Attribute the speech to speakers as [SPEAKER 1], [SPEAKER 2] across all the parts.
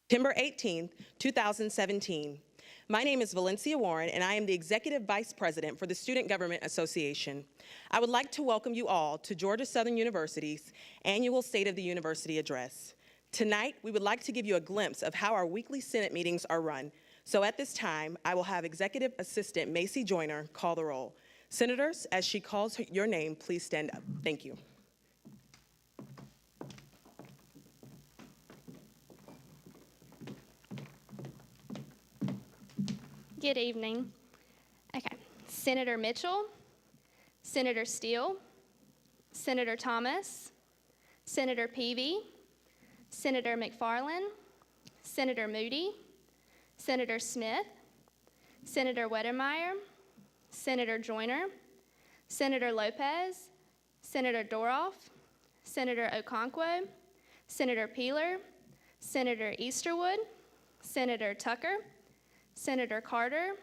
[SPEAKER 1] September 18th, 2017. My name is Valencia Warren, and I am the Executive Vice President for the Student Government Association. I would like to welcome you all to Georgia Southern University's annual State of the University Address. Tonight, we would like to give you a glimpse of how our weekly Senate meetings are run. So at this time, I will have Executive Assistant Macy Joyner call the roll. Senators, as she calls your name, please stand up. Thank you.
[SPEAKER 2] Good evening. Okay. Senator Mitchell, Senator Steele, Senator Thomas, Senator Peavy, Senator McFarland, Senator Moody, Senator Smith, Senator Wettermeyer, Senator Joyner, Senator Lopez, Senator Doroff, Senator Okonkwo, Senator Peeler, Senator Easterwood, Senator Tucker, Senator Carter,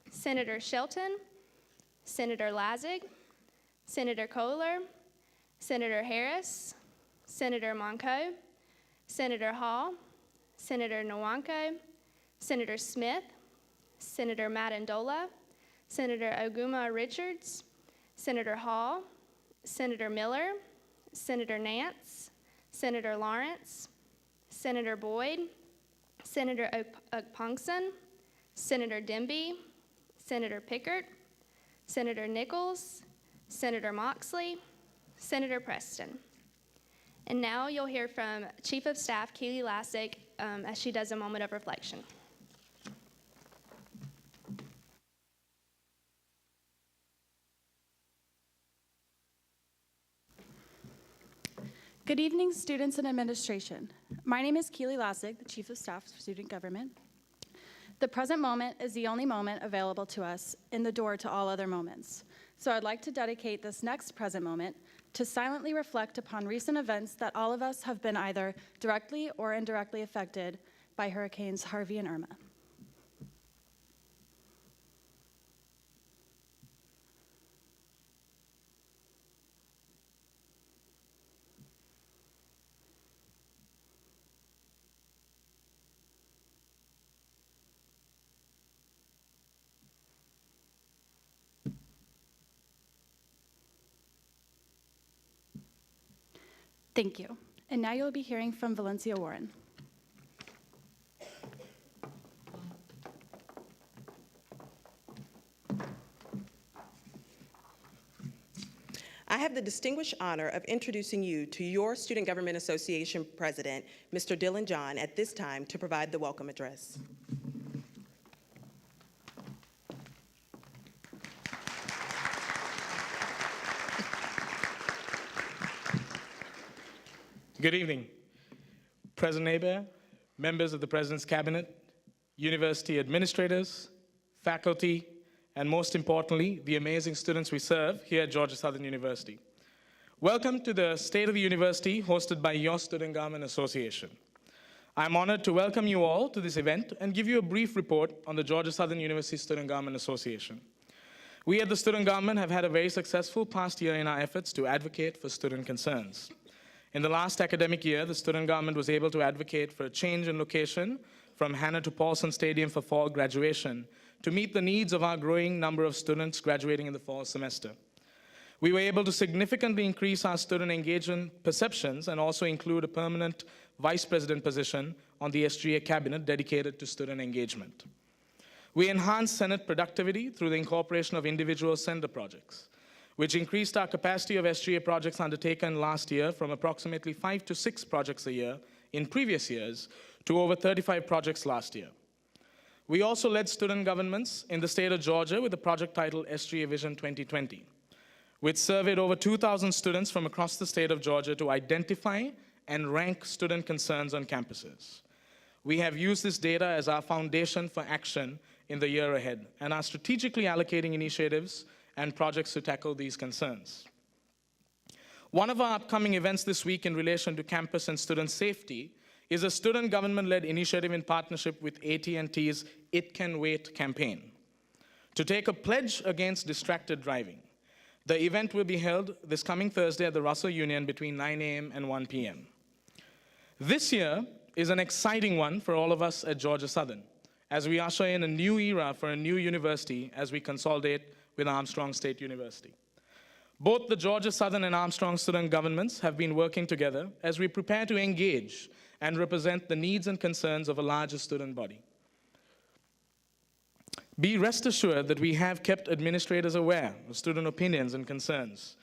[SPEAKER 2] Senator Shelton, Senator Lazig, Senator Kohler, Senator Harris, Senator Monco, Senator Hall, Senator Nwankwo, Senator Smith, Senator Madandola, Senator Oguma Richards, Senator Hall, Senator Miller, Senator Nance, Senator Lawrence, Senator Boyd, Senator Okpongson, Senator Demby, Senator Pickert, Senator Nichols, Senator Moxley, Senator Preston. And now you'll hear from Chief of Staff Keely Lassick as she does a moment of reflection.
[SPEAKER 3] Good evening, students and administration. My name is Keely Lassick, the Chief of Staff for Student Government. The present moment is the only moment available to us in the door to all other moments. So I'd like to dedicate this next present moment to silently reflect upon recent events that all of us have been either directly or indirectly affected by Hurricanes Harvey and Irma. Thank you. And now you'll be hearing from Valencia Warren.
[SPEAKER 1] I have the distinguished honor of introducing you to your Student Government Association President, Mr. Dylan John, at this time to provide the welcome address.
[SPEAKER 4] Good evening, President Hebert, members of the President's Cabinet, university administrators, faculty, and most importantly, the amazing students we serve here at Georgia Southern University. Welcome to the State of the University hosted by your Student Government Association. I'm honored to welcome you all to this event and give you a brief report on the Georgia Southern University Student Government Association. We at the Student Government have had a very successful past year in our efforts to advocate for student concerns. In the last academic year, the student government was able to advocate for a change in location from Hannah to Paulson Stadium for fall graduation to meet the needs of our growing number of students graduating in the fall semester. We were able to significantly increase our student engagement perceptions and also include a permanent vice president position on the SGA cabinet dedicated to student engagement. We enhanced Senate productivity through the incorporation of individual senator projects, which increased our capacity of SGA projects undertaken last year from approximately 5 to 6 projects a year in previous years to over 35 projects last year. We also led student governments in the state of Georgia with a project titled SGA Vision 2020, which surveyed over 2,000 students from across the state of Georgia to identify and rank student concerns on campuses. We have used this data as our foundation for action in the year ahead and are strategically allocating initiatives and projects to tackle these concerns. One of our upcoming events this week in relation to campus and student safety is a student government-led initiative in partnership with AT&T's It Can Wait campaign to take a pledge against distracted driving. The event will be held this coming Thursday at the Russell Union between 9 a.m. and 1 p.m. This year, is an exciting one for all of us at Georgia Southern, as we usher in a new era for a new university as we consolidate with Armstrong State University. Both the Georgia Southern and Armstrong student governments have been working together as we prepare to engage and represent the needs and concerns of a larger student body. Be rest assured that we have kept administrators aware of student opinions and concerns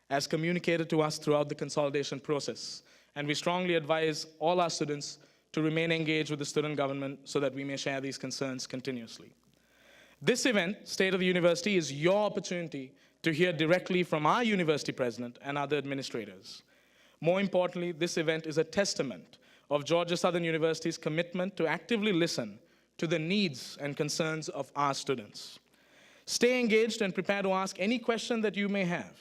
[SPEAKER 4] as communicated to us throughout the consolidation process, and we strongly advise all our students to remain engaged with the student government so that we may share these concerns continuously. This event, State of the University, is your opportunity to hear directly from our university president and other administrators. More importantly, this event is a testament of Georgia Southern University's commitment to actively listen to the needs and concerns of our students. Stay engaged and prepare to ask any question that you may have.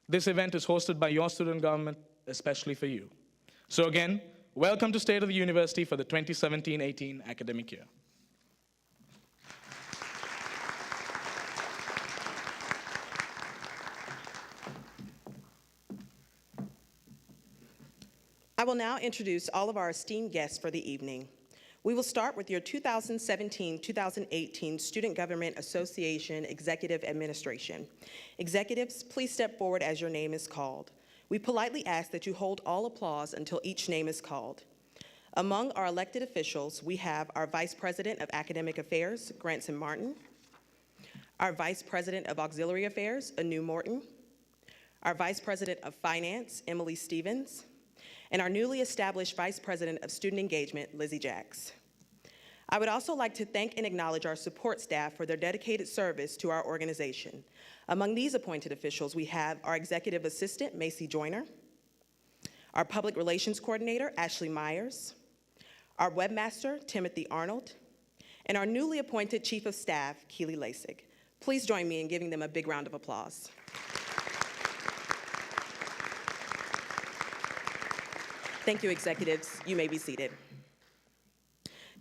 [SPEAKER 4] This event is hosted by your student government, especially for you. So again, welcome to State of the University for the 2017-18 academic year.
[SPEAKER 1] I will now introduce all of our esteemed guests for the evening. We will start with your 2017-2018 Student Government Association Executive Administration. Executives, please step forward as your name is called. We politely ask that you hold all applause until each name is called. Among our elected officials, we have our Vice President of Academic Affairs, Granson Martin, our Vice President of Auxiliary Affairs, Anu Morton, our Vice President of Finance, Emily Stevens, and our newly established Vice President of Student Engagement, Lizzie Jacks. I would also like to thank and acknowledge our support staff for their dedicated service to our organization. Among these appointed officials, we have our Executive Assistant, Macy Joyner, our Public Relations Coordinator, Ashley Myers, our Webmaster, Timothy Arnold, and our newly appointed Chief of Staff, Keely Lasig. Please join me in giving them a big round of applause. Thank you, executives. You may be seated.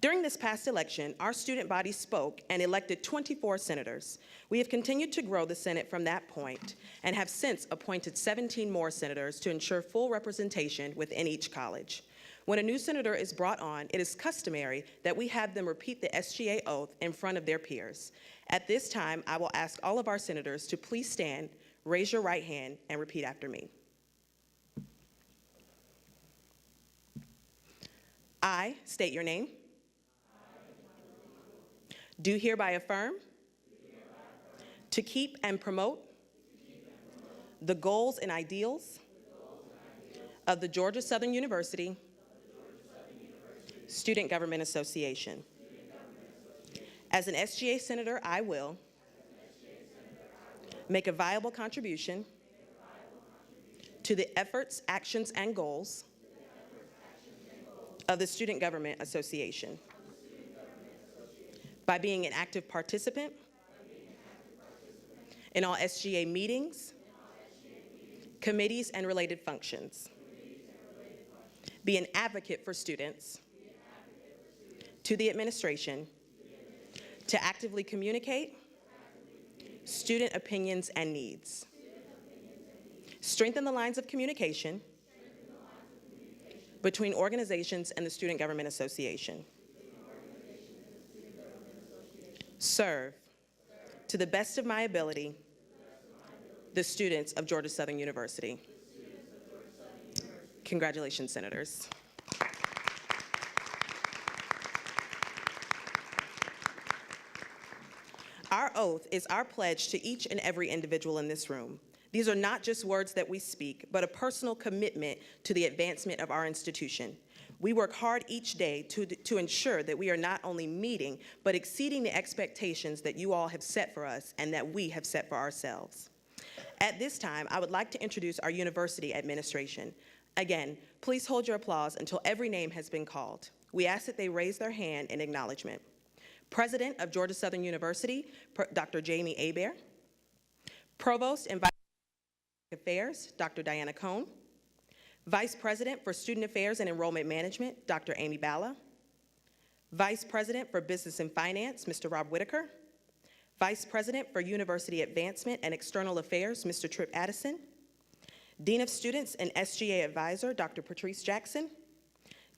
[SPEAKER 1] During this past election, our student body spoke and elected 24 senators. We have continued to grow the Senate from that point and have since appointed 17 more senators to ensure full representation within each college. When a new senator is brought on, it is customary that we have them repeat the SGA oath in front of their peers. At this time, I will ask all of our senators to please stand, raise your right hand, and repeat after me. I state your name. Do hereby affirm to keep and promote the goals and ideals of the Georgia Southern University Student Government Association. As an SGA Senator, I will make a viable contribution to the efforts, actions, and goals of the Student Government Association by being an active participant in all SGA meetings, committees, and related functions. Be an advocate for students to the administration to actively communicate student opinions and needs. Strengthen the lines of communication between organizations and the Student Government Association. Serve, to the best of my ability, the students of Georgia Southern University. Congratulations, Senators. Our oath is our pledge to each and every individual in this room. These are not just words that we speak, but a personal commitment to the advancement of our institution. We work hard each day to ensure that we are not only meeting, but exceeding the expectations that you all have set for us and that we have set for ourselves. At this time, I would like to introduce our university administration. Again, please hold your applause until every name has been called. We ask that they raise their hand in acknowledgement. President of Georgia Southern University, Dr. Jamie Hebert. Provost and Vice Affairs, Dr. Diana Cohn. Vice President for Student Affairs and Enrollment Management, Dr. Amy Bala. Vice President for Business and Finance, Mr. Rob Whitaker. Vice President for University Advancement and External Affairs, Mr. Tripp Addison. Dean of Students and SGA Advisor, Dr. Patrice Jackson.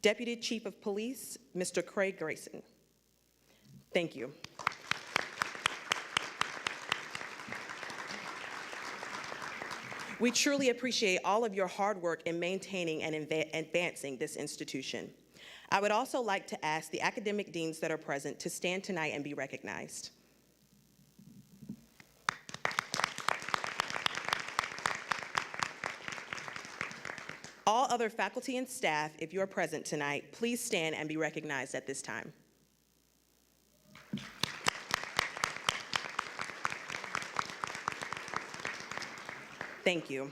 [SPEAKER 1] Deputy Chief of Police, Mr. Craig Grayson. Thank you. We truly appreciate all of your hard work in maintaining and advancing this institution. I would also like to ask the academic deans that are present to stand tonight and be recognized. All other faculty and staff, if you are present tonight, please stand and be recognized at this time. Thank you.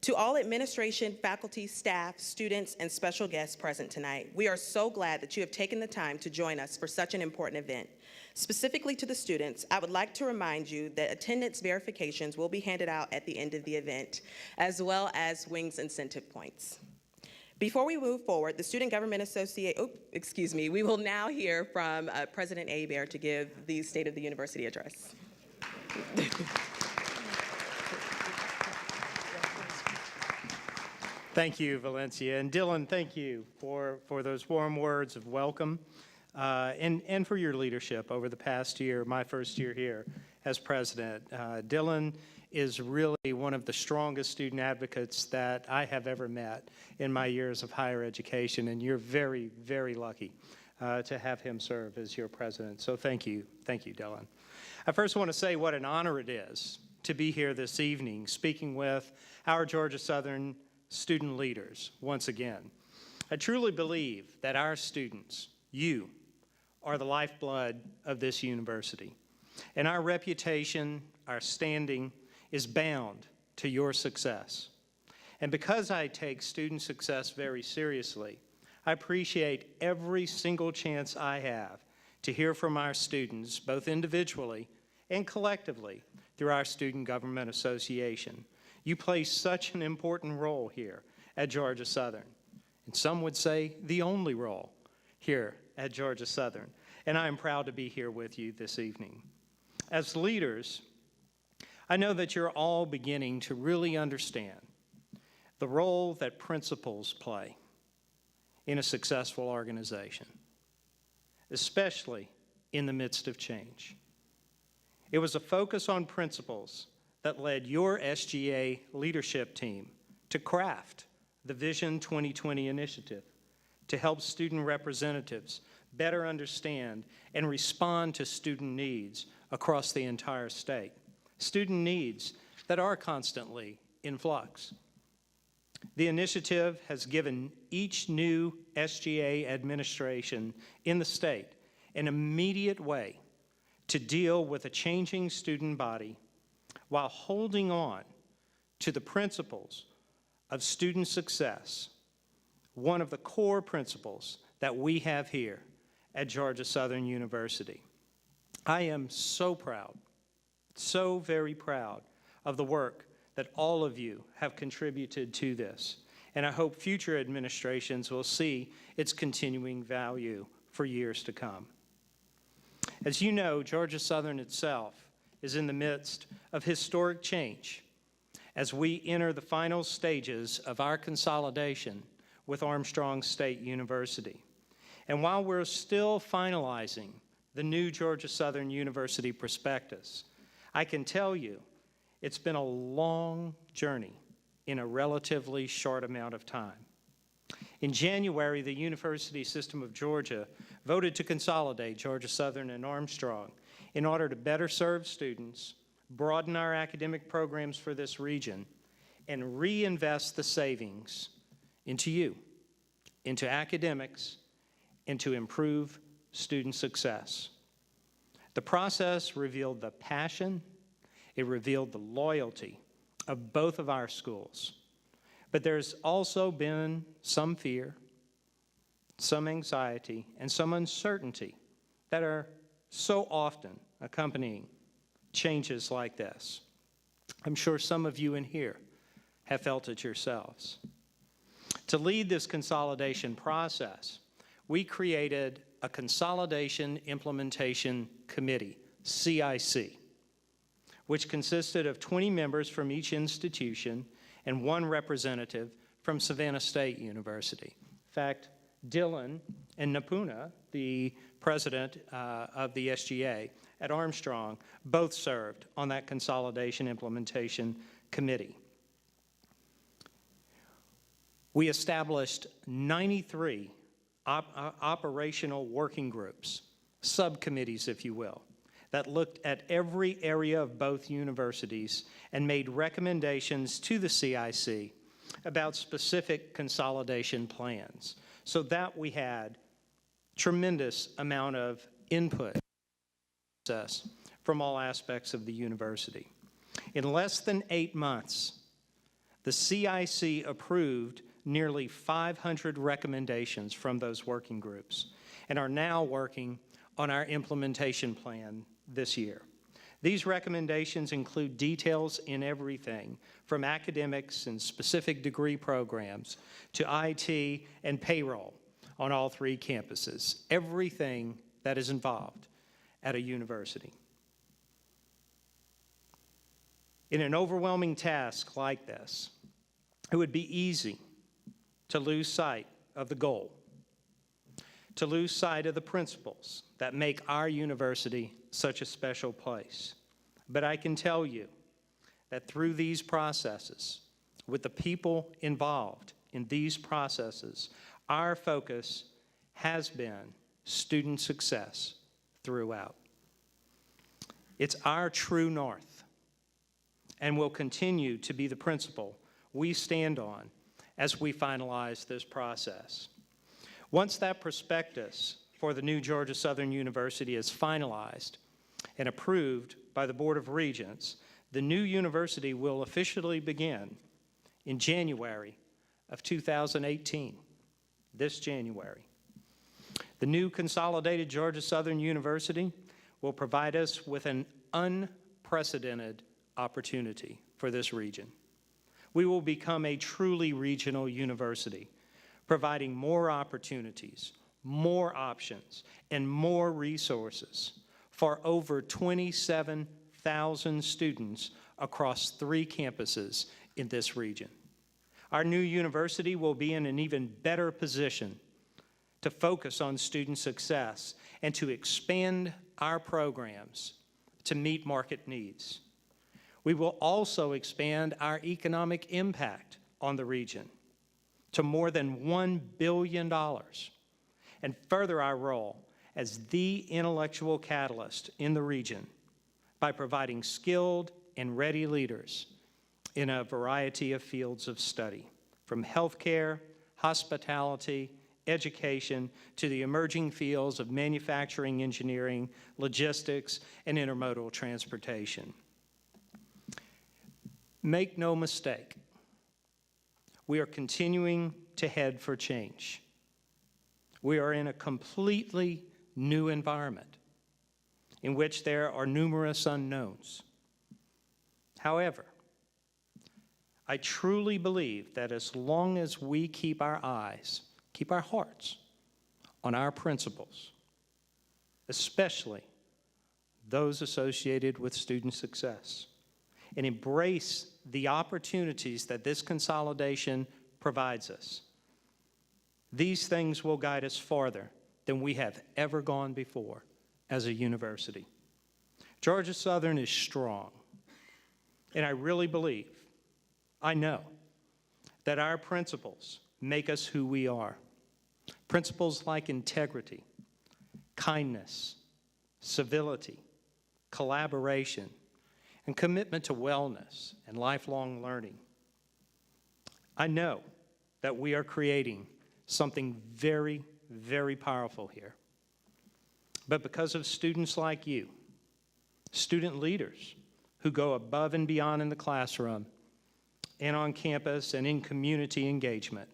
[SPEAKER 1] To all administration, faculty, staff, students, and special guests present tonight, we are so glad that you have taken the time to join us for such an important event. Specifically to the students, I would like to remind you that attendance verifications will be handed out at the end of the event, as well as Wings incentive points. Before we move forward, the Student Government Association, we will now hear from President Hebert to give the State of the University address.
[SPEAKER 5] Thank you, Valencia. And Dylan, thank you for those warm words of welcome and for your leadership over the past year, my first year here as president. Dylan is really one of the strongest student advocates that I have ever met in my years of higher education, and you're very, very lucky to have him serve as your president. So thank you, Dylan. I first want to say what an honor it is to be here this evening speaking with our Georgia Southern student leaders once again. I truly believe that our students, you, are the lifeblood of this university. And our reputation, our standing, is bound to your success. And because I take student success very seriously, I appreciate every single chance I have to hear from our students, both individually and collectively, through our Student Government Association. You play such an important role here at Georgia Southern, and some would say the only role here at Georgia Southern, and I am proud to be here with you this evening. As leaders, I know that you're all beginning to really understand the role that principals play in a successful organization, especially in the midst of change. It was a focus on principles that led your SGA leadership team to craft the Vision 2020 initiative to help student representatives better understand and respond to student needs across the entire state, student needs that are constantly in flux. The initiative has given each new SGA administration in the state an immediate way to deal with a changing student body while holding on to the principles of student success, one of the core principles that we have here at Georgia Southern University. I am so proud, so very proud of the work that all of you have contributed to this, and I hope future administrations will see its continuing value for years to come. As you know, Georgia Southern itself is in the midst of historic change as we enter the final stages of our consolidation with Armstrong State University. And while we're still finalizing the new Georgia Southern University prospectus, I can tell you it's been a long journey in a relatively short amount of time. In January, the University System of Georgia voted to consolidate Georgia Southern and Armstrong in order to better serve students, broaden our academic programs for this region, and reinvest the savings into you, into academics, and to improve student success. The process revealed the passion, it revealed the loyalty of both of our schools. But there's also been some fear, some anxiety, and some uncertainty that are so often accompanying changes like this. I'm sure some of you in here have felt it yourselves. To lead this consolidation process, we created a Consolidation Implementation Committee, CIC, which consisted of 20 members from each institution and one representative from Savannah State University. In fact, Dylan and Napuna, the president of the SGA at Armstrong, both served on that Consolidation Implementation Committee. We established 93 operational working groups, subcommittees, if you will, that looked at every area of both universities and made recommendations to the CIC about specific consolidation plans, so that we had tremendous amount of input from all aspects of the university. In less than 8 months, the CIC approved nearly 500 recommendations from those working groups and are now working on our implementation plan this year. These recommendations include details in everything from academics and specific degree programs to IT and payroll on all 3 campuses, everything that is involved at a university. In an overwhelming task like this, it would be easy to lose sight of the goal, to lose sight of the principles that make our university such a special place. But I can tell you that through these processes, with the people involved in these processes, our focus has been student success throughout. It's our true north and will continue to be the principle we stand on as we finalize this process. Once that prospectus for the new Georgia Southern University is finalized and approved by the Board of Regents, the new university will officially begin in January of 2018, this January. The new consolidated Georgia Southern University will provide us with an unprecedented opportunity for this region. We will become a truly regional university, providing more opportunities, more options, and more resources for over 27,000 students across 3 campuses in this region. Our new university will be in an even better position to focus on student success and to expand our programs to meet market needs. We will also expand our economic impact on the region to more than $1 billion and further our role as the intellectual catalyst in the region by providing skilled and ready leaders in a variety of fields of study, from healthcare, hospitality, education, to the emerging fields of manufacturing, engineering, logistics, and intermodal transportation. Make no mistake, we are continuing to head for change. We are in a completely new environment in which there are numerous unknowns. However, I truly believe that as long as we keep our eyes, keep our hearts on our principles, especially those associated with student success, and embrace the opportunities that this consolidation provides us, these things will guide us farther than we have ever gone before as a university. Georgia Southern is strong, and I really believe, I know, that our principles make us who we are. Principles like integrity, kindness, civility, collaboration, and commitment to wellness and lifelong learning. I know that we are creating something very, very powerful here. But because of students like you, student leaders who go above and beyond in the classroom and on campus and in community engagement,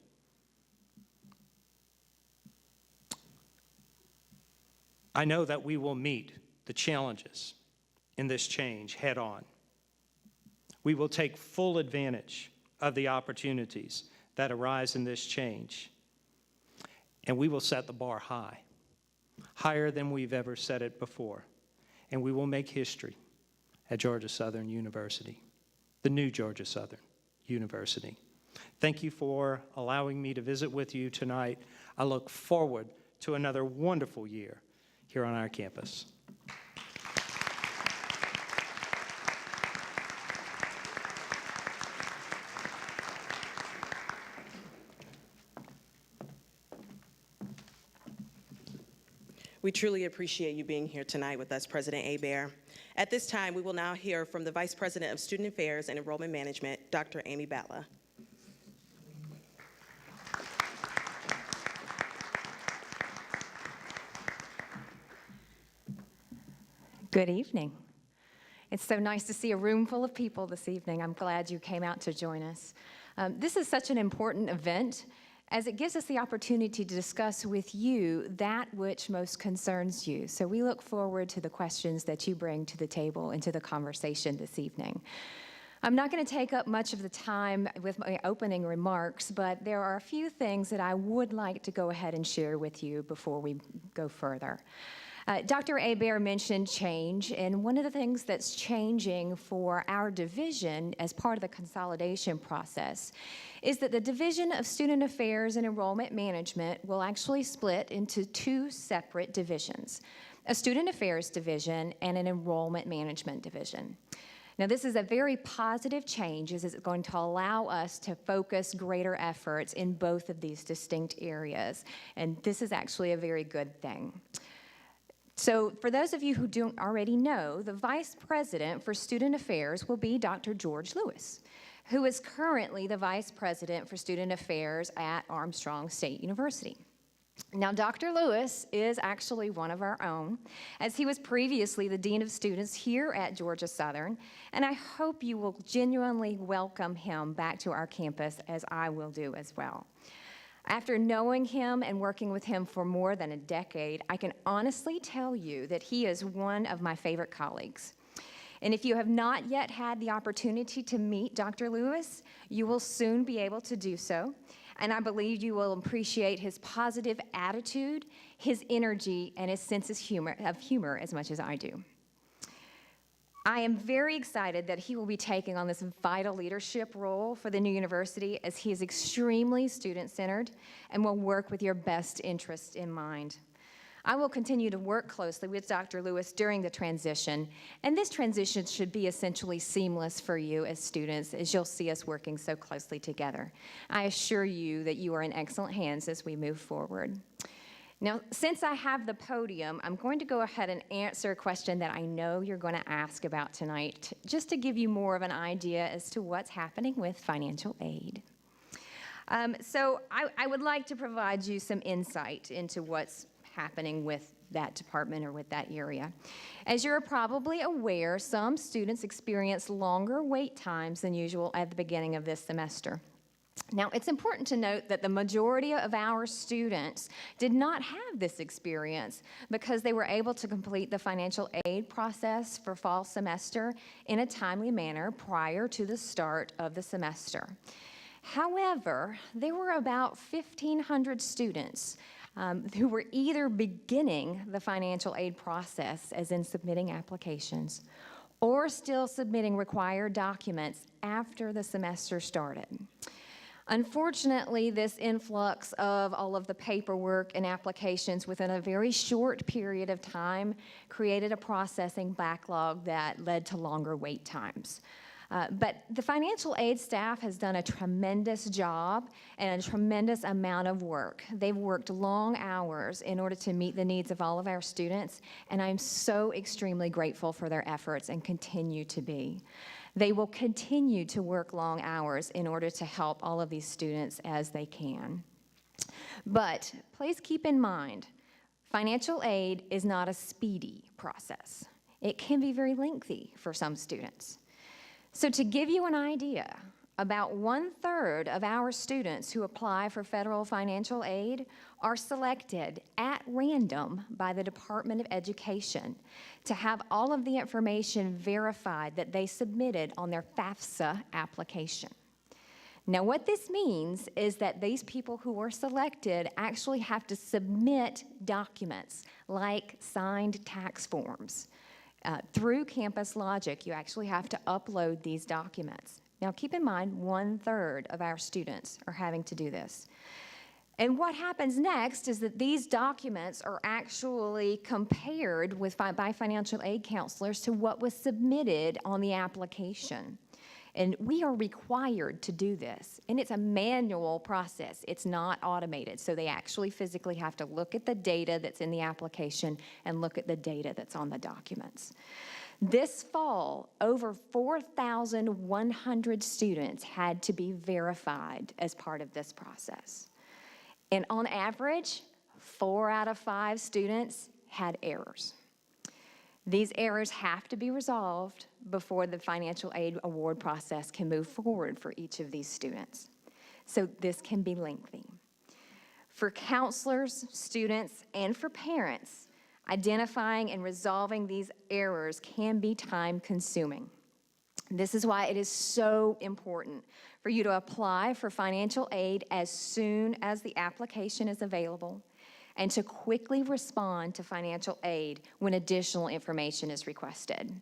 [SPEAKER 5] I know that we will meet the challenges in this change head on. We will take full advantage of the opportunities that arise in this change, and we will set the bar high, higher than we've ever set it before, and we will make history at Georgia Southern University, the new Georgia Southern University. Thank you for allowing me to visit with you tonight. I look forward to another wonderful year here on our campus.
[SPEAKER 1] We truly appreciate you being here tonight with us, President Hebert. At this time, we will now hear from the Vice President of Student Affairs and Enrollment Management, Dr. Amy Batla.
[SPEAKER 6] Good evening. It's so nice to see a room full of people this evening. I'm glad you came out to join us. This is such an important event as it gives us the opportunity to discuss with you that which most concerns you. So we look forward to the questions that you bring to the table and to the conversation this evening. I'm not going to take up much of the time with my opening remarks, but there are a few things that I would like to go ahead and share with you before we go further. Dr. Hebert mentioned change, and one of the things that's changing for our division as part of the consolidation process is that the Division of Student Affairs and Enrollment Management will actually split into two separate divisions, a Student Affairs Division and an Enrollment Management Division. Now, this is a very positive change as it's going to allow us to focus greater efforts in both of these distinct areas, and this is actually a very good thing. So for those of you who don't already know, the Vice President for Student Affairs will be Dr. George Lewis, who is currently the Vice President for Student Affairs at Armstrong State University. Now, Dr. Lewis is actually one of our own, as he was previously the Dean of Students here at Georgia Southern, and I hope you will genuinely welcome him back to our campus, as I will do as well. After knowing him and working with him for more than a decade, I can honestly tell you that he is one of my favorite colleagues. And if you have not yet had the opportunity to meet Dr. Lewis, you will soon be able to do so. And I believe you will appreciate his positive attitude, his energy, and his sense of humor as much as I do. I am very excited that he will be taking on this vital leadership role for the new university, as he is extremely student-centered and will work with your best interests in mind. I will continue to work closely with Dr. Lewis during the transition, and this transition should be essentially seamless for you as students, as you'll see us working so closely together. I assure you that you are in excellent hands as we move forward. Now, since I have the podium, I'm going to go ahead and answer a question that I know you're going to ask about tonight, just to give you more of an idea as to what's happening with financial aid. So I would like to provide you some insight into what's happening with that department or with that area. As you're probably aware, some students experience longer wait times than usual at the beginning of this semester. Now, it's important to note that the majority of our students did not have this experience because they were able to complete the financial aid process for fall semester in a timely manner prior to the start of the semester. However, there were about 1,500 students who were either beginning the financial aid process, as in submitting applications, or still submitting required documents after the semester started. Unfortunately, this influx of all of the paperwork and applications within a very short period of time created a processing backlog that led to longer wait times. But the financial aid staff has done a tremendous job and a tremendous amount of work. They've worked long hours in order to meet the needs of all of our students, and I'm so extremely grateful for their efforts and continue to be. They will continue to work long hours in order to help all of these students as they can. But please keep in mind, financial aid is not a speedy process. It can be very lengthy for some students. So to give you an idea, about 1/3 of our students who apply for federal financial aid are selected at random by the Department of Education to have all of the information verified that they submitted on their FAFSA application. Now, what this means is that these people who are selected actually have to submit documents like signed tax forms. Through Campus Logic, you actually have to upload these documents. Now, keep in mind, 1/3 of our students are having to do this. And what happens next is that these documents are actually compared by financial aid counselors to what was submitted on the application. And we are required to do this. And it's a manual process. It's not automated. So they actually physically have to look at the data that's in the application and look at the data that's on the documents. This fall, over 4,100 students had to be verified as part of this process. And on average, 4 out of 5 students had errors. These errors have to be resolved before the financial aid award process can move forward for each of these students. So this can be lengthy. For counselors, students, and for parents, identifying and resolving these errors can be time-consuming. This is why it is so important for you to apply for financial aid as soon as the application is available and to quickly respond to financial aid when additional information is requested.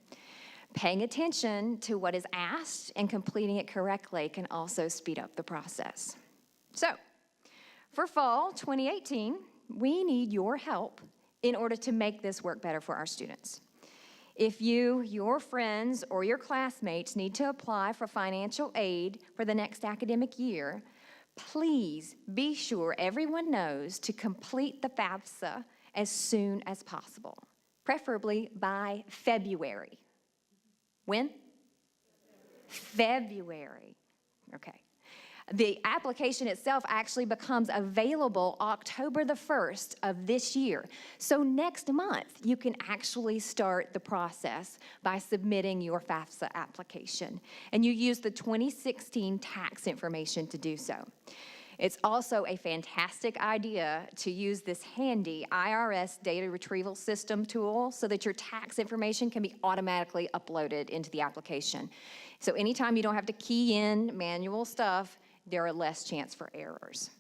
[SPEAKER 6] Paying attention to what is asked and completing it correctly can also speed up the process. So, for fall 2018, we need your help in order to make this work better for our students. If you, your friends, or your classmates need to apply for financial aid for the next academic year, please be sure everyone knows to complete the FAFSA as soon as possible, preferably by February. When? February. Okay. The application itself actually becomes available October the 1st of this year. So next month, you can actually start the process by submitting your FAFSA application. And you use the 2016 tax information to do so. It's also a fantastic idea to use this handy IRS data retrieval system tool so that your tax information can be automatically uploaded into the application. So anytime you don't have to key in manual stuff, there are less chance for errors.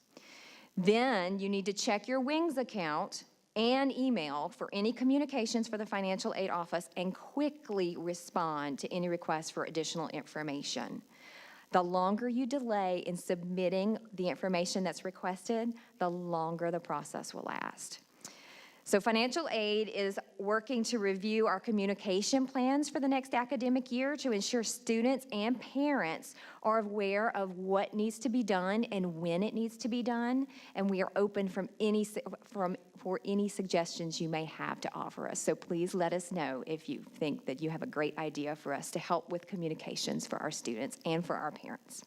[SPEAKER 6] Then you need to check your WINGS account and email for any communications for the financial aid office and quickly respond to any requests for additional information. The longer you delay in submitting the information that's requested, the longer the process will last. So financial aid is working to review our communication plans for the next academic year to ensure students and parents are aware of what needs to be done and when it needs to be done, and we are open for any suggestions you may have to offer us. So please let us know if you think that you have a great idea for us to help with communications for our students and for our parents.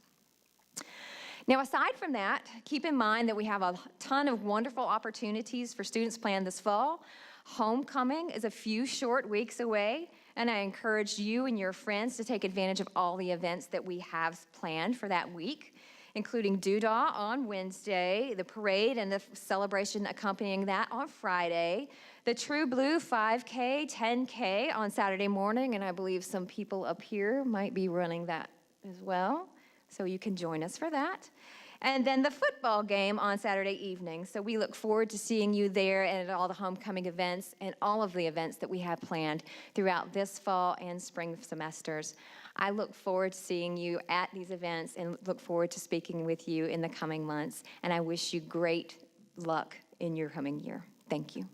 [SPEAKER 6] Now, aside from that, keep in mind that we have a ton of wonderful opportunities for students planned this fall. Homecoming is a few short weeks away, and I encourage you and your friends to take advantage of all the events that we have planned for that week, including Doodah on Wednesday, the parade and the celebration accompanying that on Friday, the True Blue 5K, 10K on Saturday morning, and I believe some people up here might be running that as well. So you can join us for that. And then the football game on Saturday evening. So we look forward to seeing you there and at all the homecoming events and all of the events that we have planned throughout this fall and spring semesters. I look forward to seeing you at these events and look forward to speaking with you in the coming months. And I wish you great luck in your coming year. Thank you.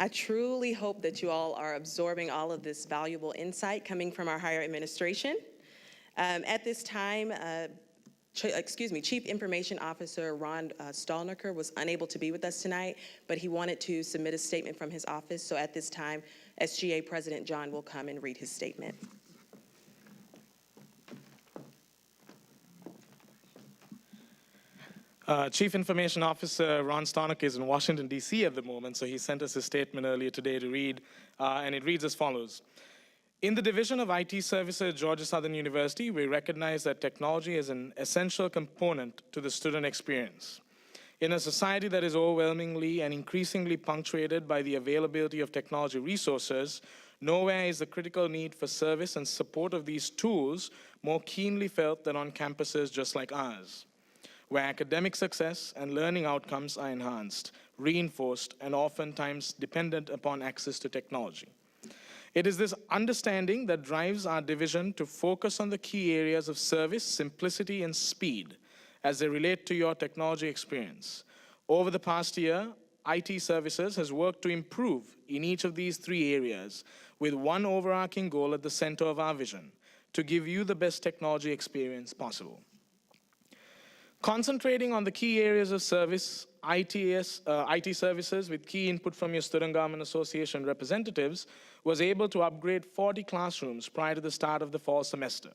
[SPEAKER 1] I truly hope that you all are absorbing all of this valuable insight coming from our higher administration. At this time, Chief Information Officer Ron Stallnaker was unable to be with us tonight, but he wanted to submit a statement from his office. So at this time, SGA President John will come and read his statement.
[SPEAKER 4] Chief Information Officer Ron Stallnaker is in Washington, D.C. at the moment, so he sent us a statement earlier today to read, and it reads as follows. In the Division of IT Services at Georgia Southern University, we recognize that technology is an essential component to the student experience. In a society that is overwhelmingly and increasingly punctuated by the availability of technology resources, nowhere is the critical need for service and support of these tools more keenly felt than on campuses just like ours. where academic success and learning outcomes are enhanced, reinforced, and oftentimes dependent upon access to technology. It is this understanding that drives our division to focus on the key areas of service, simplicity, and speed as they relate to your technology experience. Over the past year, IT Services has worked to improve in each of these three areas with one overarching goal at the center of our vision: to give you the best technology experience possible. Concentrating on the key areas of service, IT Services, with key input from your Student Government Association representatives, was able to upgrade 40 classrooms prior to the start of the fall semester.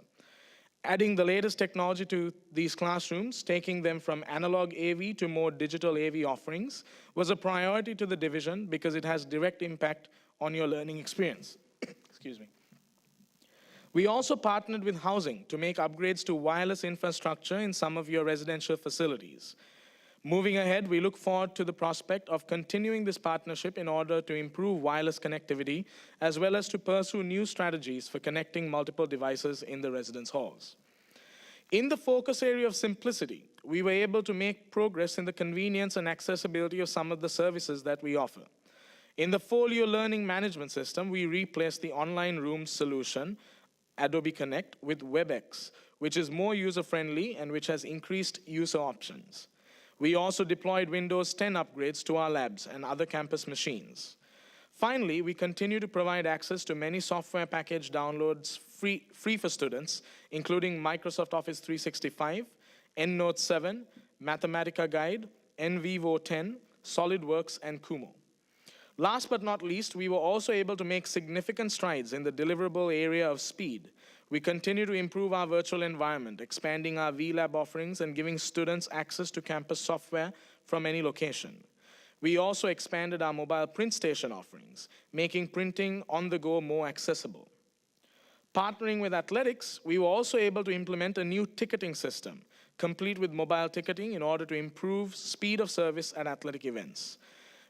[SPEAKER 4] Adding the latest technology to these classrooms, taking them from analog AV to more digital AV offerings, was a priority to the division because it has direct impact on your learning experience. Excuse me. We also partnered with housing to make upgrades to wireless infrastructure in some of your residential facilities. Moving ahead, we look forward to the prospect of continuing this partnership in order to improve wireless connectivity, as well as to pursue new strategies for connecting multiple devices in the residence halls. In the focus area of simplicity, we were able to make progress in the convenience and accessibility of some of the services that we offer. In the Folio Learning Management System, we replaced the online rooms solution, Adobe Connect, with WebEx, which is more user-friendly and which has increased user options. We also deployed Windows 10 upgrades to our labs and other campus machines. Finally, we continue to provide access to many software package downloads free for students, including Microsoft Office 365, EndNote 7, Mathematica Guide, NVivo 10, SolidWorks, and Kumo. Last but not least, we were also able to make significant strides in the deliverable area of speed. We continue to improve our virtual environment, expanding our VLab offerings and giving students access to campus software from any location. We also expanded our mobile print station offerings, making printing on the go more accessible. Partnering with athletics, we were also able to implement a new ticketing system, complete with mobile ticketing, in order to improve speed of service at athletic events.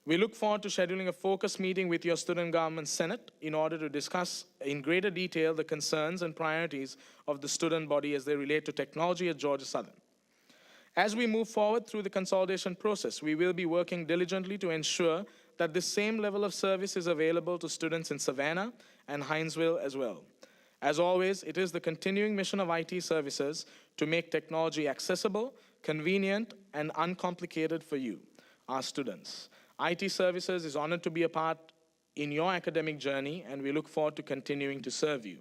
[SPEAKER 4] We look forward to scheduling a focus meeting with your Student Government Senate in order to discuss in greater detail the concerns and priorities of the student body as they relate to technology at Georgia Southern. As we move forward through the consolidation process, we will be working diligently to ensure that the same level of service is available to students in Savannah and Hinesville as well. As always, it is the continuing mission of IT Services to make technology accessible, convenient, and uncomplicated for you, our students. IT Services is honored to be a part in your academic journey, and we look forward to continuing to serve you.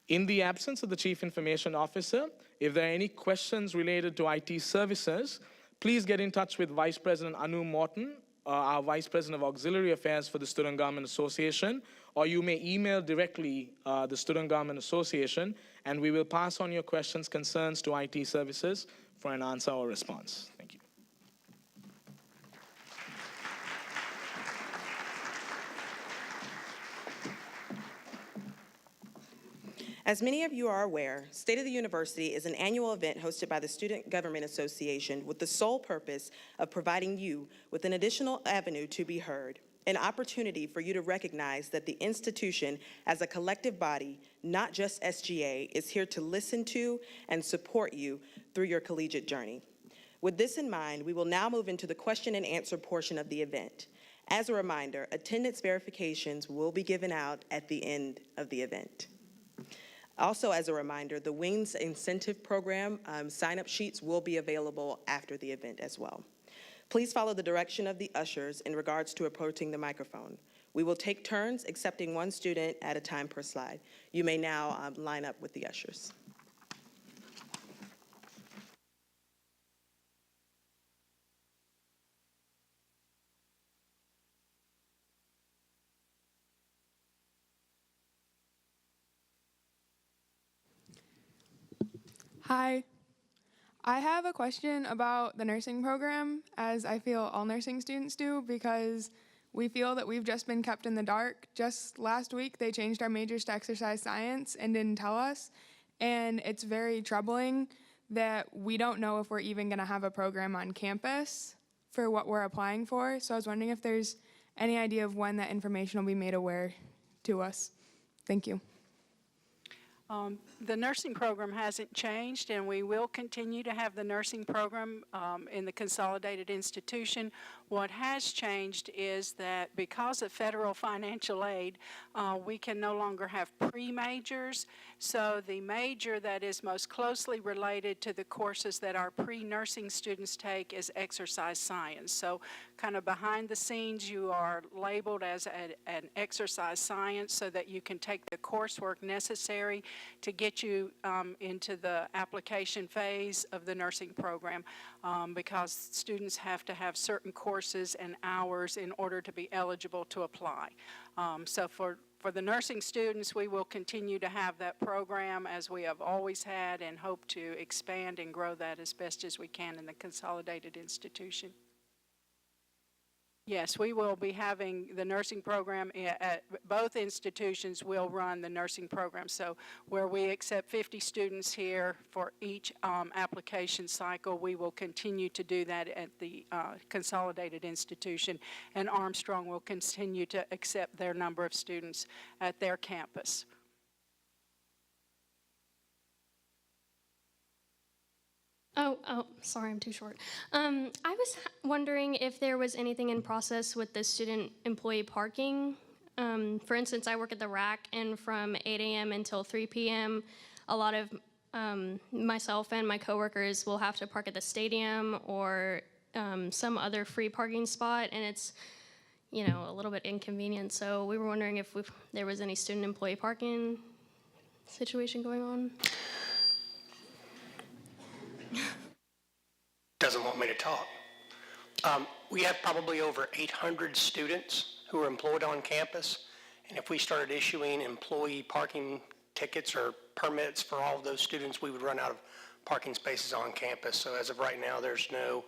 [SPEAKER 4] In the absence of the Chief Information Officer, if there are any questions related to IT Services, please get in touch with Vice President Anu Morton, our Vice President of Auxiliary Affairs for the Student Government Association, or you may email directly the Student Government Association, and we will pass on your questions, concerns to IT Services for an answer or response. Thank you.
[SPEAKER 1] As many of you are aware, State of the University is an annual event hosted by the Student Government Association with the sole purpose of providing you with an additional avenue to be heard, an opportunity for you to recognize that the institution as a collective body, not just SGA, is here to listen to and support you through your collegiate journey. With this in mind, we will now move into the question and answer portion of the event. As a reminder, attendance verifications will be given out at the end of the event. Also, as a reminder, the Wings Incentive Program sign-up sheets will be available after the event as well. Please follow the direction of the ushers in regards to approaching the microphone. We will take turns accepting one student at a time per slide. You may now line up with the ushers.
[SPEAKER 7] Hi. I have a question about the nursing program, as I feel all nursing students do, because we feel that we've just been kept in the dark. Just last week, they changed our majors to exercise science and didn't tell us, and it's very troubling that we don't know if we're even going to have a program on campus for what we're applying for. So I was wondering if there's any idea of when that information will be made aware to us. Thank you.
[SPEAKER 8] The nursing program hasn't changed, and we will continue to have the nursing program in the consolidated institution. What has changed is that because of federal financial aid, we can no longer have pre-majors. So the major that is most closely related to the courses that our pre-nursing students take is exercise science. So kind of behind the scenes, you are labeled as an exercise science so that you can take the coursework necessary to get you into the application phase of the nursing program, because students have to have certain courses and hours in order to be eligible to apply. So for the nursing students, we will continue to have that program as we have always had, and hope to expand and grow that as best as we can in the consolidated institution. Yes, we will be having the nursing program at both institutions. Will run the nursing program. So where we accept 50 students here for each application cycle, we will continue to do that at the consolidated institution, and Armstrong will continue to accept their number of students at their campus.
[SPEAKER 9] Oh, sorry, I'm too short. I was wondering if there was anything in process with the student employee parking. For instance, I work at the RAC, and from 8 a.m. until 3 p.m., a lot of myself and my coworkers will have to park at the stadium or some other free parking spot, and it's, you know, a little bit inconvenient. So we were wondering if there was any student employee parking situation going on.
[SPEAKER 10] Doesn't want me to talk. We have probably over 800 students who are employed on campus, and if we started issuing employee parking tickets or permits for all of those students, we would run out of parking spaces on campus. So as of right now, there's no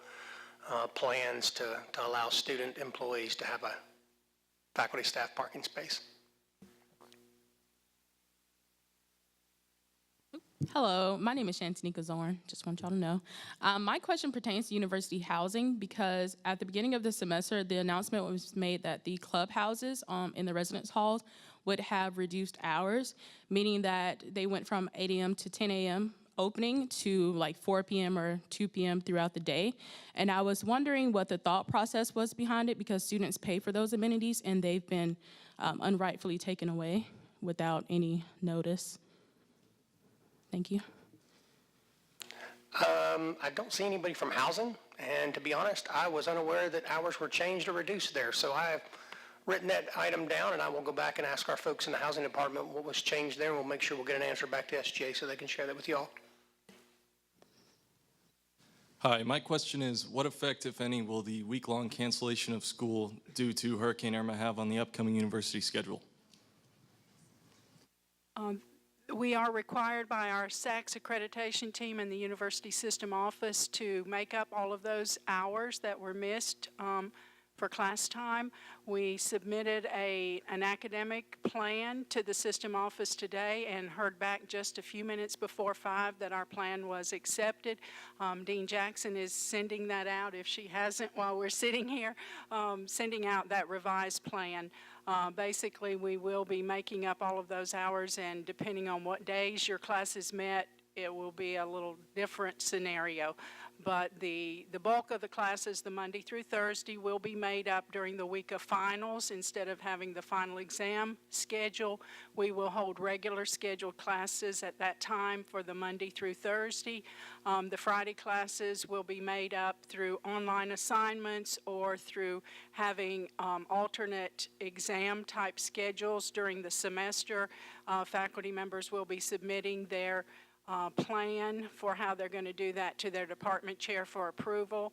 [SPEAKER 10] plans to allow student employees to have a faculty staff parking space.
[SPEAKER 11] Hello, my name is Shantanika Zorn. Just want y'all to know. My question pertains to university housing, because at the beginning of the semester, the announcement was made that the clubhouses in the residence halls would have reduced hours, meaning that they went from 8 a.m. to 10 a.m. opening to like 4 p.m. or 2 p.m. throughout the day. And I was wondering what the thought process was behind it, because students pay for those amenities and they've been unrightfully taken away without any notice. Thank you.
[SPEAKER 10] I don't see anybody from housing, and to be honest, I was unaware that hours were changed or reduced there. So I've written that item down, and I will go back and ask our folks in the housing department what was changed there, and we'll make sure we'll get an answer back to SGA so they can share that with y'all.
[SPEAKER 12] Hi, my question is, what effect, if any, will the week-long cancellation of school due to Hurricane Irma have on the upcoming university schedule?
[SPEAKER 8] We are required by our SACS accreditation team and the university system office to make up all of those hours that were missed for class time. We submitted an academic plan to the system office today and heard back just a few minutes before 5 that our plan was accepted. Dean Jackson is sending that out, if she hasn't while we're sitting here, sending out that revised plan. Basically, we will be making up all of those hours, and depending on what days your class is met, it will be a little different scenario. But the bulk of the classes, the Monday through Thursday, will be made up during the week of finals. Instead of having the final exam schedule, we will hold regular scheduled classes at that time for the Monday through Thursday. The Friday classes will be made up through online assignments or through having alternate exam type schedules during the semester. Faculty members will be submitting their plan for how they're going to do that to their department chair for approval.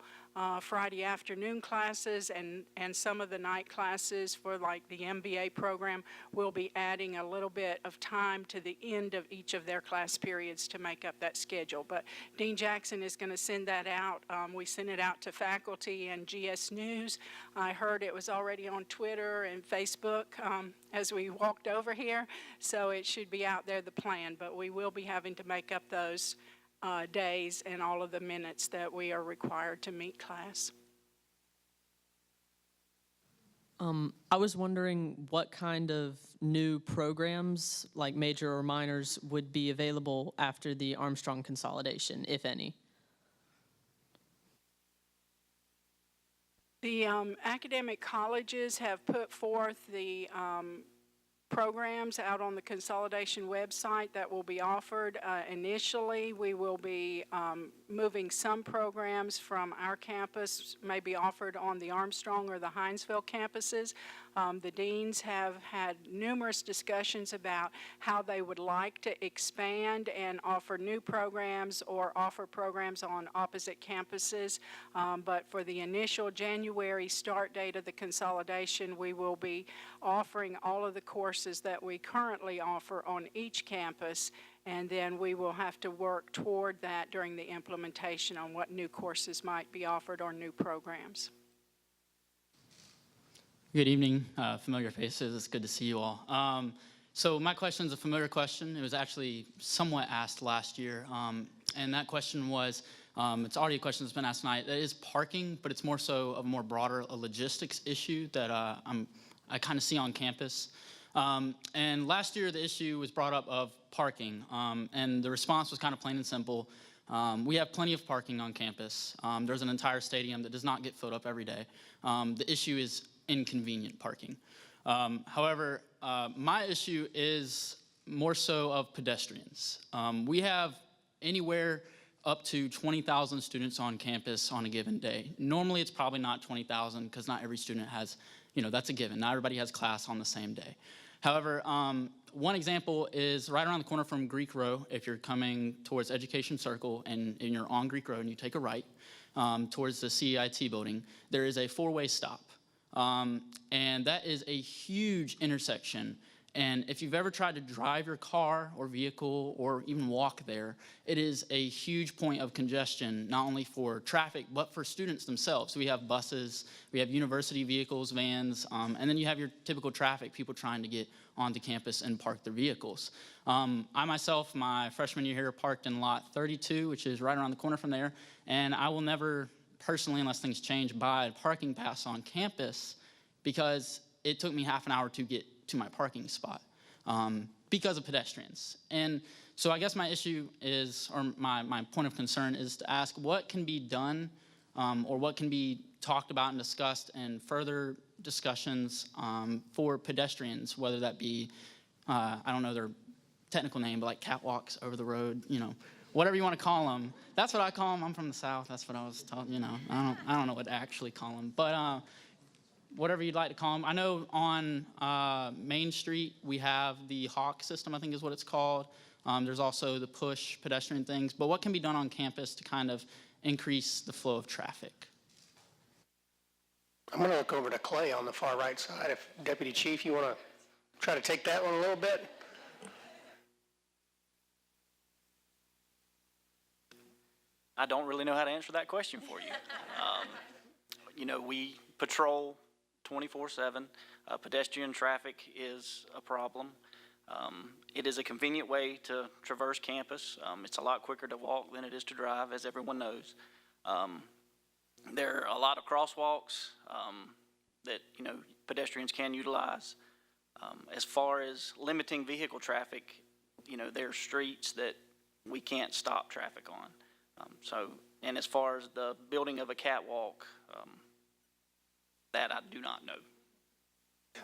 [SPEAKER 8] Friday afternoon classes and some of the night classes for like the MBA program will be adding a little bit of time to the end of each of their class periods to make up that schedule. But Dean Jackson is going to send that out. We sent it out to faculty and GS News. I heard it was already on Twitter and Facebook as we walked over here, so it should be out there, the plan, but we will be having to make up those days and all of the minutes that we are required to meet class.
[SPEAKER 13] I was wondering what kind of new programs, like major or minors, would be available after the Armstrong consolidation, if any.
[SPEAKER 8] The academic colleges have put forth the programs out on the consolidation website that will be offered. Initially, we will be moving some programs from our campus, may be offered on the Armstrong or the Hinesville campuses. The deans have had numerous discussions about how they would like to expand and offer new programs or offer programs on opposite campuses. But for the initial January start date of the consolidation, we will be offering all of the courses that we currently offer on each campus, and then we will have to work toward that during the implementation on what new courses might be offered or new programs.
[SPEAKER 14] Good evening, familiar faces. It's good to see you all. So my question is a familiar question. It was actually somewhat asked last year, and that question was, it's already a question that's been asked tonight. That is parking, but it's more so of a more broader logistics issue that I kind of see on campus. And last year the issue was brought up of parking, and the response was kind of plain and simple. We have plenty of parking on campus. There's an entire stadium that does not get filled up every day. The issue is inconvenient parking. However, my issue is more so of pedestrians. We have anywhere up to 20,000 students on campus on a given day. Normally it's probably not 20,000 because not every student has, that's a given. Not everybody has class on the same day. However, one example is right around the corner from Greek Row. If you're coming towards Education Circle and you're on Greek Row and you take a right towards the CEIT building, there is a four-way stop. And that is a huge intersection. And if you've ever tried to drive your car or vehicle or even walk there, it is a huge point of congestion, not only for traffic, but for students themselves. We have buses, we have university vehicles, vans, and then you have your typical traffic, people trying to get onto campus and park their vehicles. I myself, my freshman year here, parked in lot 32, which is right around the corner from there, and I will never personally, unless things change, buy a parking pass on campus because it took me half an hour to get to my parking spot because of pedestrians. And so I guess my issue is, or my point of concern is to ask what can be done or what can be talked about and discussed in further discussions for pedestrians, whether that be, I don't know their technical name, but like catwalks over the road, whatever you want to call them. That's what I call them. I'm from the South. That's what I was taught, I don't know what to actually call them. But whatever you'd like to call them. I know on Main Street we have the Hawk system, I think is what it's called. There's also the push pedestrian things. But what can be done on campus to kind of increase the flow of traffic?
[SPEAKER 10] I'm going to look over to Clay on the far right side. If Deputy Chief, you want to try to take that one a little bit?
[SPEAKER 15] I don't really know how to answer that question for you. We patrol 24/7. Pedestrian traffic is a problem. It is a convenient way to traverse campus. It's a lot quicker to walk than it is to drive, as everyone knows. There are a lot of crosswalks that pedestrians can utilize. As far as limiting vehicle traffic, there are streets that we can't stop traffic on. And as far as the building of a catwalk, that I do not know.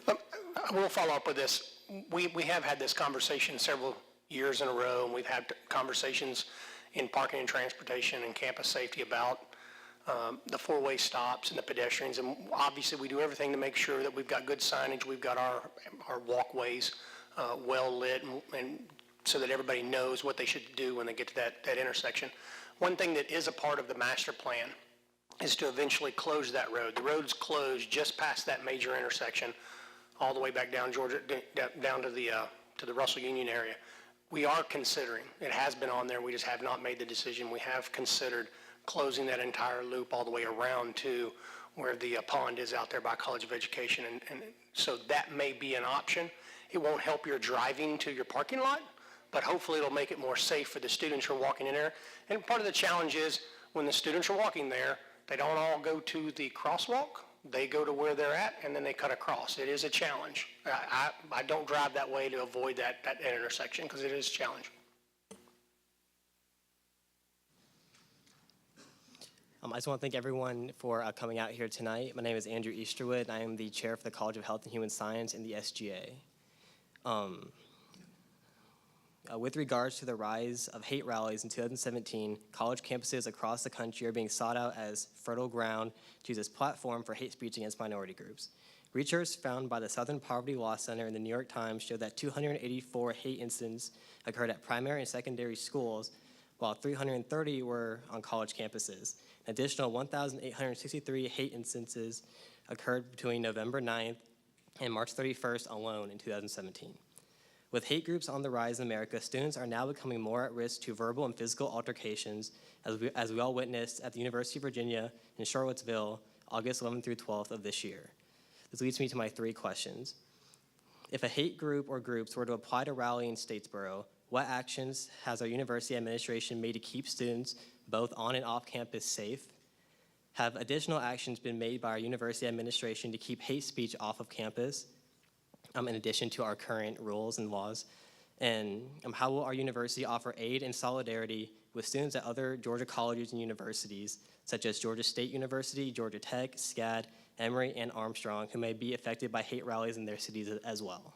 [SPEAKER 10] I will follow up with this. We have had this conversation several years in a row, and we've had conversations in parking and transportation and campus safety about the four-way stops and the pedestrians. And obviously we do everything to make sure that we've got good signage, we've got our walkways well lit, and so that everybody knows what they should do when they get to that intersection. One thing that is a part of the master plan is to eventually close that road. The road's closed just past that major intersection, all the way back down Georgia, down to the Russell Union area. We are considering, it has been on there, we just have not made the decision, we have considered closing that entire loop all the way around to where the pond is out there by College of Education, and so that may be an option. It won't help your driving to your parking lot, but hopefully it'll make it more safe for the students who are walking in there. And part of the challenge is when the students are walking there, they don't all go to the crosswalk. they go to where they're at, and then they cut across. It is a challenge. I don't drive that way to avoid that intersection because it is a challenge.
[SPEAKER 16] I just want to thank everyone for coming out here tonight. My name is Andrew Easterwood, and I am the chair for the College of Health and Human Science in the SGA. With regards to the rise of hate rallies in 2017, college campuses across the country are being sought out as fertile ground to use as platform for hate speech against minority groups. Research found by the Southern Poverty Law Center and the New York Times showed that 284 hate incidents occurred at primary and secondary schools, while 330 were on college campuses. An additional 1,863 hate instances occurred between November 9th and March 31st alone in 2017. With hate groups on the rise in America, students are now becoming more at risk to verbal and physical altercations, as we all witnessed at the University of Virginia in Charlottesville, August 11th through 12th of this year. This leads me to my 3 questions. If a hate group or groups were to apply to rally in Statesboro, what actions has our university administration made to keep students both on and off campus safe? Have additional actions been made by our university administration to keep hate speech off of campus, in addition to our current rules and laws? And how will our university offer aid and solidarity with students at other Georgia colleges and universities, such as Georgia State University, Georgia Tech, SCAD, Emory, and Armstrong, who may be affected by hate rallies in their cities as well?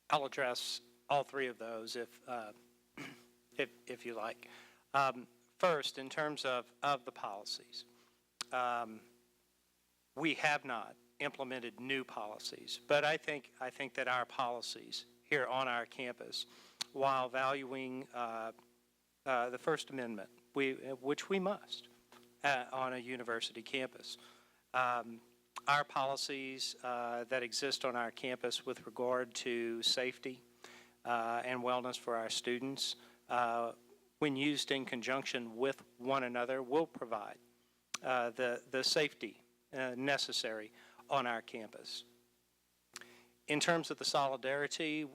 [SPEAKER 5] I'll address all 3 of those if you like. First, in terms of the policies, we have not implemented new policies, but I think that our policies here on our campus, while valuing the First Amendment, which we must on a university campus, our policies that exist on our campus with regard to safety and wellness for our students, when used in conjunction with one another, will provide the safety necessary on our campus. In terms of the solidarity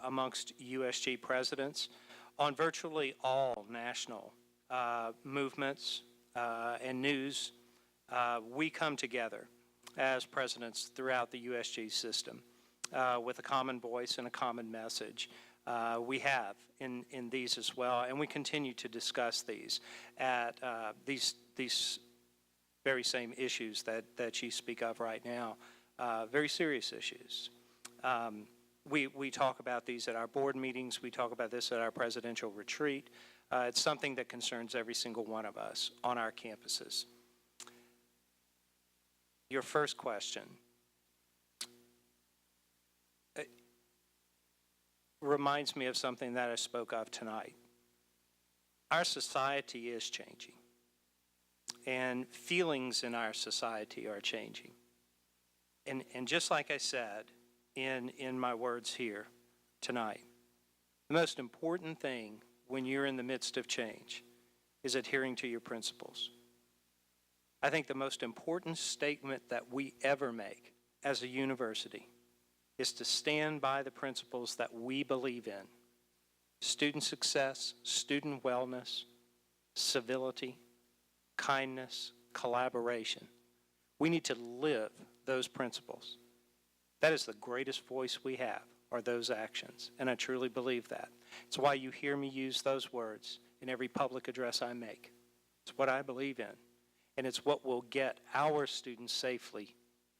[SPEAKER 5] amongst USG presidents, on virtually all national movements and news, we come together as presidents throughout the USG system with a common voice and a common message. We have in these as well, and we continue to discuss these at these very same issues that you speak of right now, very serious issues. We talk about these at our board meetings. We talk about this at our presidential retreat. It's something that concerns every single one of us on our campuses. Your first question reminds me of something that I spoke of tonight. Our society is changing, and feelings in our society are changing. And just like I said in my words here tonight, the most important thing when you're in the midst of change is adhering to your principles. I think the most important statement that we ever make as a university is to stand by the principles that we believe in: student success, student wellness, civility, kindness, collaboration. We need to live those principles. That is the greatest voice we have, are those actions, and I truly believe that. It's why you hear me use those words in every public address I make. It's what I believe in, and it's what will get our students safely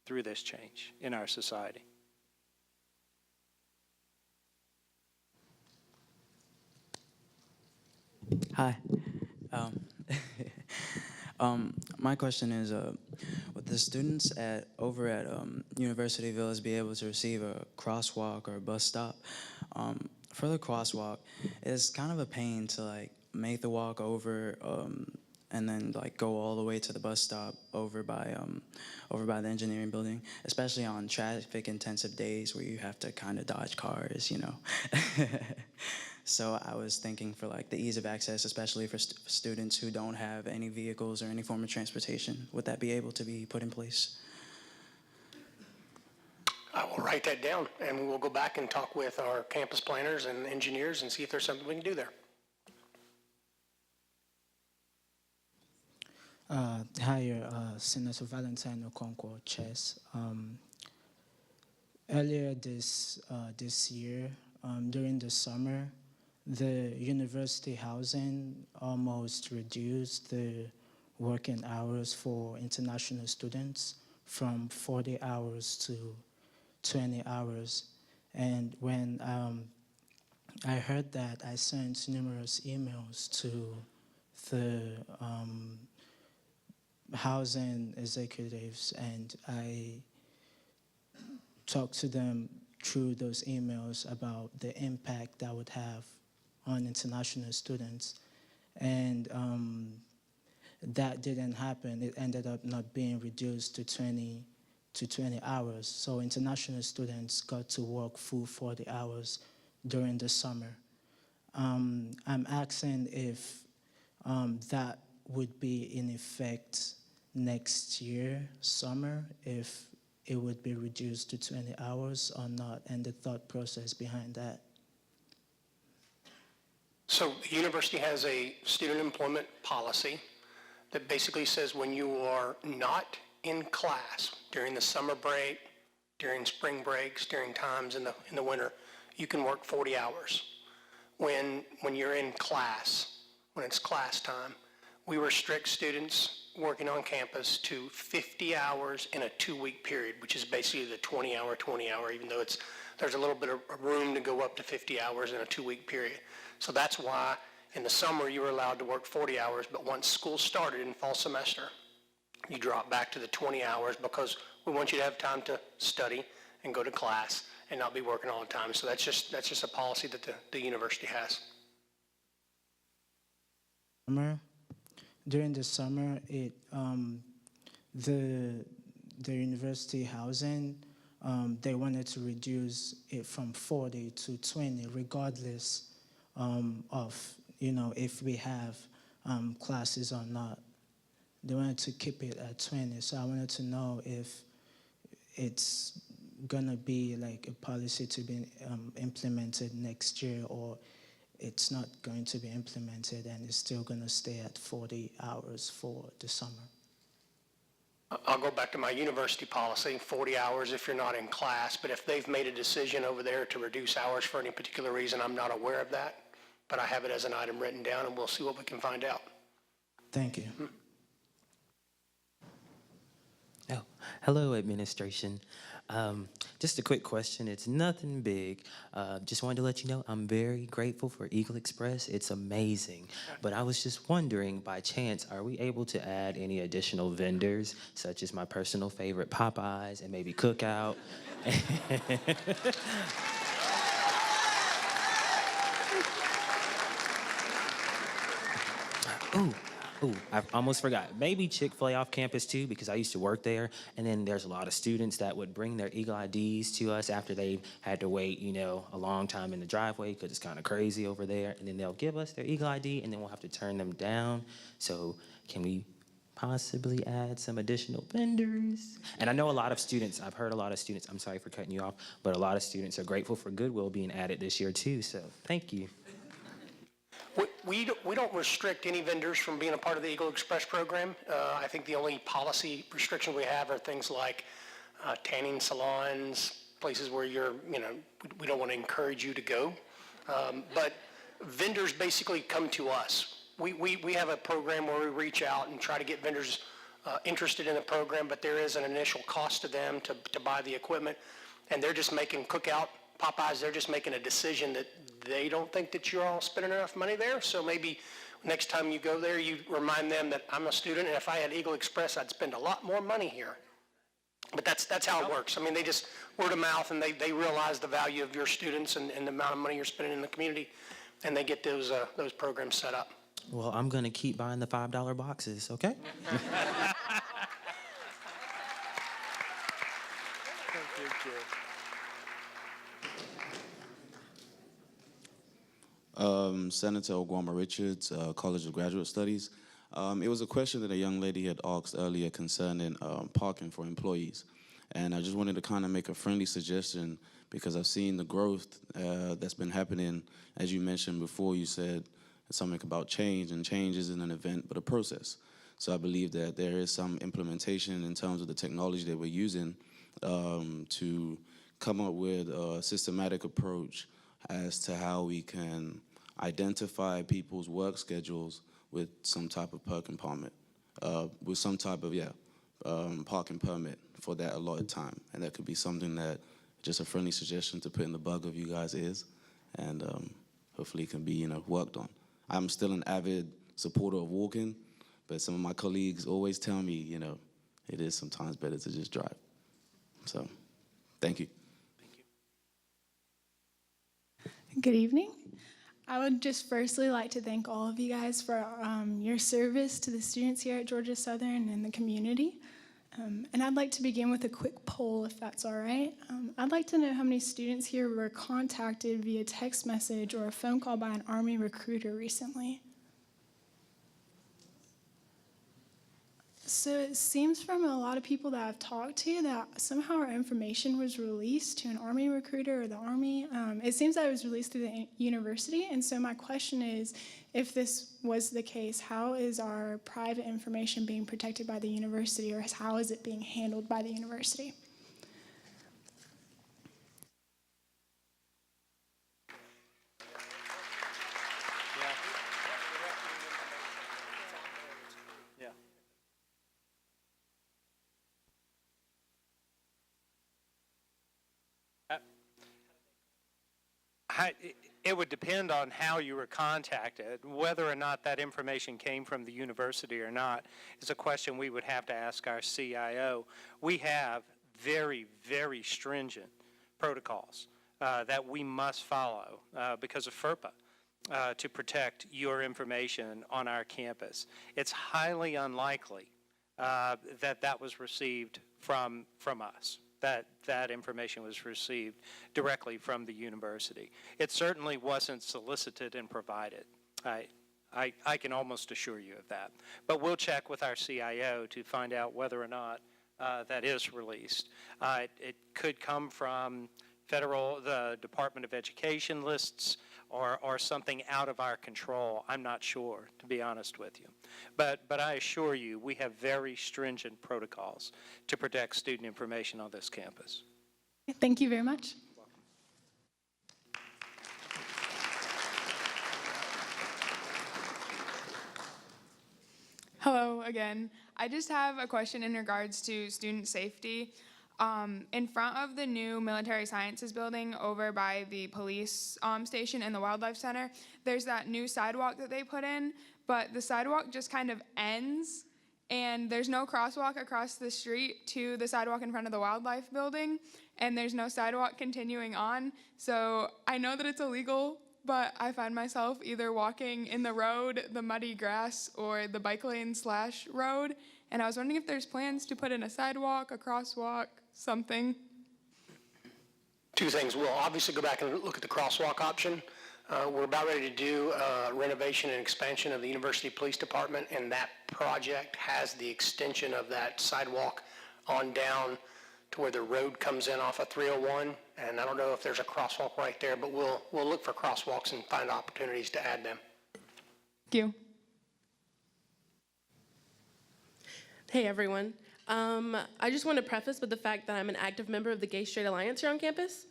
[SPEAKER 5] through this change in our society.
[SPEAKER 17] Hi. My question is, would the students over at University Village be able to receive a crosswalk or a bus stop? For the crosswalk, it's kind of a pain to make the walk over and then go all the way to the bus stop over by the engineering building, especially on traffic intensive days where you have to kind of dodge cars, So I was thinking for the ease of access, especially for students who don't have any vehicles or any form of transportation, would that be able to be put in place?
[SPEAKER 10] I will write that down, and we'll go back and talk with our campus planners and engineers and see if there's something we can do there.
[SPEAKER 18] hire Senator Valentine Okonkwo Chess. Earlier this year, during the summer, the university housing almost reduced the working hours for international students from 40 hours to 20 hours. And when I heard that, I sent numerous emails to the housing executives, and I talked to them through those emails about the impact that would have on international students. And that didn't happen. It ended up not being reduced to 20 hours. So international students got to work full 40 hours during the summer. I'm asking if that would be in effect next year, summer, if it would be reduced to 20 hours or not, and the thought process behind that.
[SPEAKER 10] So the university has a student employment policy that basically says when you are not in class during the summer break, during spring breaks, during times in the winter, you can work 40 hours. When you're in class, when it's class time, we restrict students working on campus to 50 hours in a 2-week period, which is basically the 20 hour, even though there's a little bit of room to go up to 50 hours in a 2-week period. So that's why in the summer you were allowed to work 40 hours, but once school started in fall semester, you drop back to the 20 hours because we want you to have time to study and go to class and not be working all the time. So that's just a policy that the university has.
[SPEAKER 18] During the summer, the university housing, they wanted to reduce it from 40 to 20, regardless of, if we have classes or not. They wanted to keep it at 20. So I wanted to know if it's gonna be like a policy to be implemented next year, or it's not going to be implemented and it's still gonna stay at 40 hours for the summer.
[SPEAKER 10] I'll go back to my university policy, 40 hours if you're not in class, but if they've made a decision over there to reduce hours for any particular reason, I'm not aware of that, but I have it as an item written down and we'll see what we can find out.
[SPEAKER 18] Thank you.
[SPEAKER 19] Oh, hello, administration. Just a quick question. It's nothing big. Just wanted to let you know I'm very grateful for Eagle Express. It's amazing. But I was just wondering, by chance, are we able to add any additional vendors, such as my personal favorite Popeyes and maybe Cookout? Ooh, I almost forgot. Maybe Chick-fil-A off campus too, because I used to work there. And then there's a lot of students that would bring their Eagle IDs to us after they had to wait, a long time in the driveway because it's kind of crazy over there. And then they'll give us their Eagle ID and then we'll have to turn them down. So can we possibly add some additional vendors? And I know a lot of students, I've heard a lot of students, I'm sorry for cutting you off, but a lot of students are grateful for Goodwill being added this year too. So thank you.
[SPEAKER 10] We don't restrict any vendors from being a part of the Eagle Express program. I think the only policy restriction we have are things like tanning salons, places where we don't want to encourage you to go. But vendors basically come to us. We have a program where we reach out and try to get vendors interested in the program, but there is an initial cost to them to buy the equipment, and they're just making Cookout, Popeyes, they're just making a decision that they don't think that you're all spending enough money there. So maybe next time you go there, you remind them that I'm a student, and if I had Eagle Express, I'd spend a lot more money here. But that's how it works. I mean, they just word of mouth, and they realize the value of your students and the amount of money you're spending in the community, and they get those programs set up.
[SPEAKER 19] Well, I'm going to keep buying the $5 boxes, okay?
[SPEAKER 20] Senator Oguama Richards, College of Graduate Studies. It was a question that a young lady had asked earlier concerning parking for employees. And I just wanted to kind of make a friendly suggestion because I've seen the growth that's been happening. As you mentioned before, you said something about change, and change isn't an event but a process. So I believe that there is some implementation in terms of the technology that we're using to come up with a systematic approach as to how we can identify people's work schedules with some type of parking permit, with some type of, parking permit for that allotted time. And that could be something that, just a friendly suggestion to put in the bug of you guys' ears, and hopefully it can be, worked on. I'm still an avid supporter of walking, but some of my colleagues always tell me, it is sometimes better to just drive. So, thank you.
[SPEAKER 21] Good evening. I would just firstly like to thank all of you guys for your service to the students here at Georgia Southern and the community. And I'd like to begin with a quick poll, if that's all right. I'd like to know how many students here were contacted via text message or a phone call by an Army recruiter recently. So it seems from a lot of people that I've talked to that somehow our information was released to an Army recruiter or the Army. It seems that it was released through the university. And so my question is, if this was the case, how is our private information being protected by the university, or how is it being handled by the university?
[SPEAKER 5] It would depend on how you were contacted. Whether or not that information came from the university or not is a question we would have to ask our CIO. We have very, very stringent protocols that we must follow because of FERPA to protect your information on our campus. It's highly unlikely that was received from us. That information was received directly from the university. It certainly wasn't solicited and provided. I can almost assure you of that. But we'll check with our CIO to find out whether or not that is released. It could come from the Department of Education lists or something out of our control. I'm not sure, to be honest with you. But I assure you, we have very stringent protocols to protect student information on this campus.
[SPEAKER 21] Thank you very much.
[SPEAKER 7] Hello again. I just have a question in regards to student safety. In front of the new Military Sciences building over by the police station and the Wildlife Center, there's that new sidewalk that they put in, but the sidewalk just kind of ends, and there's no crosswalk across the street to the sidewalk in front of the Wildlife building, and there's no sidewalk continuing on. So I know that it's illegal, but I find myself either walking in the road, the muddy grass, or the bike lane / road, and I was wondering if there's plans to put in a sidewalk, a crosswalk, something.
[SPEAKER 10] Two things. We'll obviously go back and look at the crosswalk option. We're about ready to do renovation and expansion of the University Police Department, and that project has the extension of that sidewalk on down to where the road comes in off of 301. And I don't know if there's a crosswalk right there, but we'll look for crosswalks and find opportunities to add them.
[SPEAKER 7] Thank you.
[SPEAKER 22] Hey everyone. I just want to preface with the fact that I'm an active member of the Gay Straight Alliance here on campus.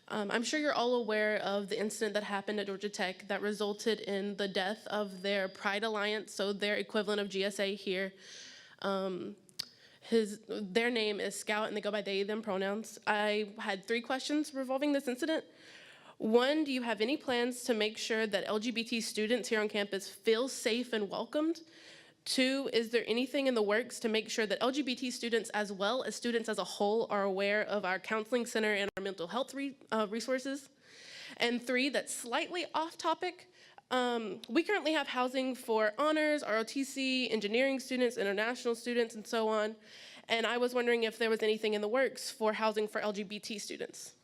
[SPEAKER 22] I'm sure you're all aware of the incident that happened at Georgia Tech that resulted in the death of their Pride Alliance, so their equivalent of GSA here. Their name is Scout and they go by they, them pronouns. I had 3 questions revolving this incident. 1, do you have any plans to make sure that LGBT students here on campus feel safe and welcomed? 2, is there anything in the works to make sure that LGBT students as well as students as a whole are aware of our counseling center and our mental health resources? And 3, that's slightly off topic, we currently have housing for honors, ROTC, engineering students, international students, and so on. And I was wondering if there was anything in the works for housing for LGBT students.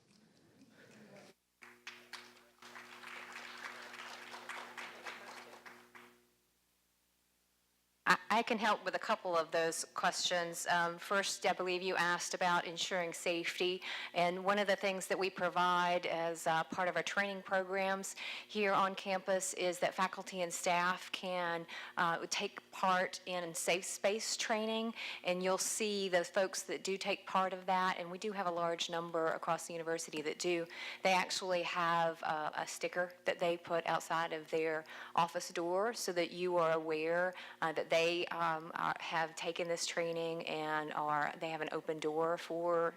[SPEAKER 6] I can help with a couple of those questions. First, I believe you asked about ensuring safety, and one of the things that we provide as part of our training programs here on campus is that faculty and staff can take part in safe space training, and you'll see the folks that do take part of that, and we do have a large number across the university that do. They actually have a sticker that they put outside of their office door so that you are aware that they have taken this training and they have an open door for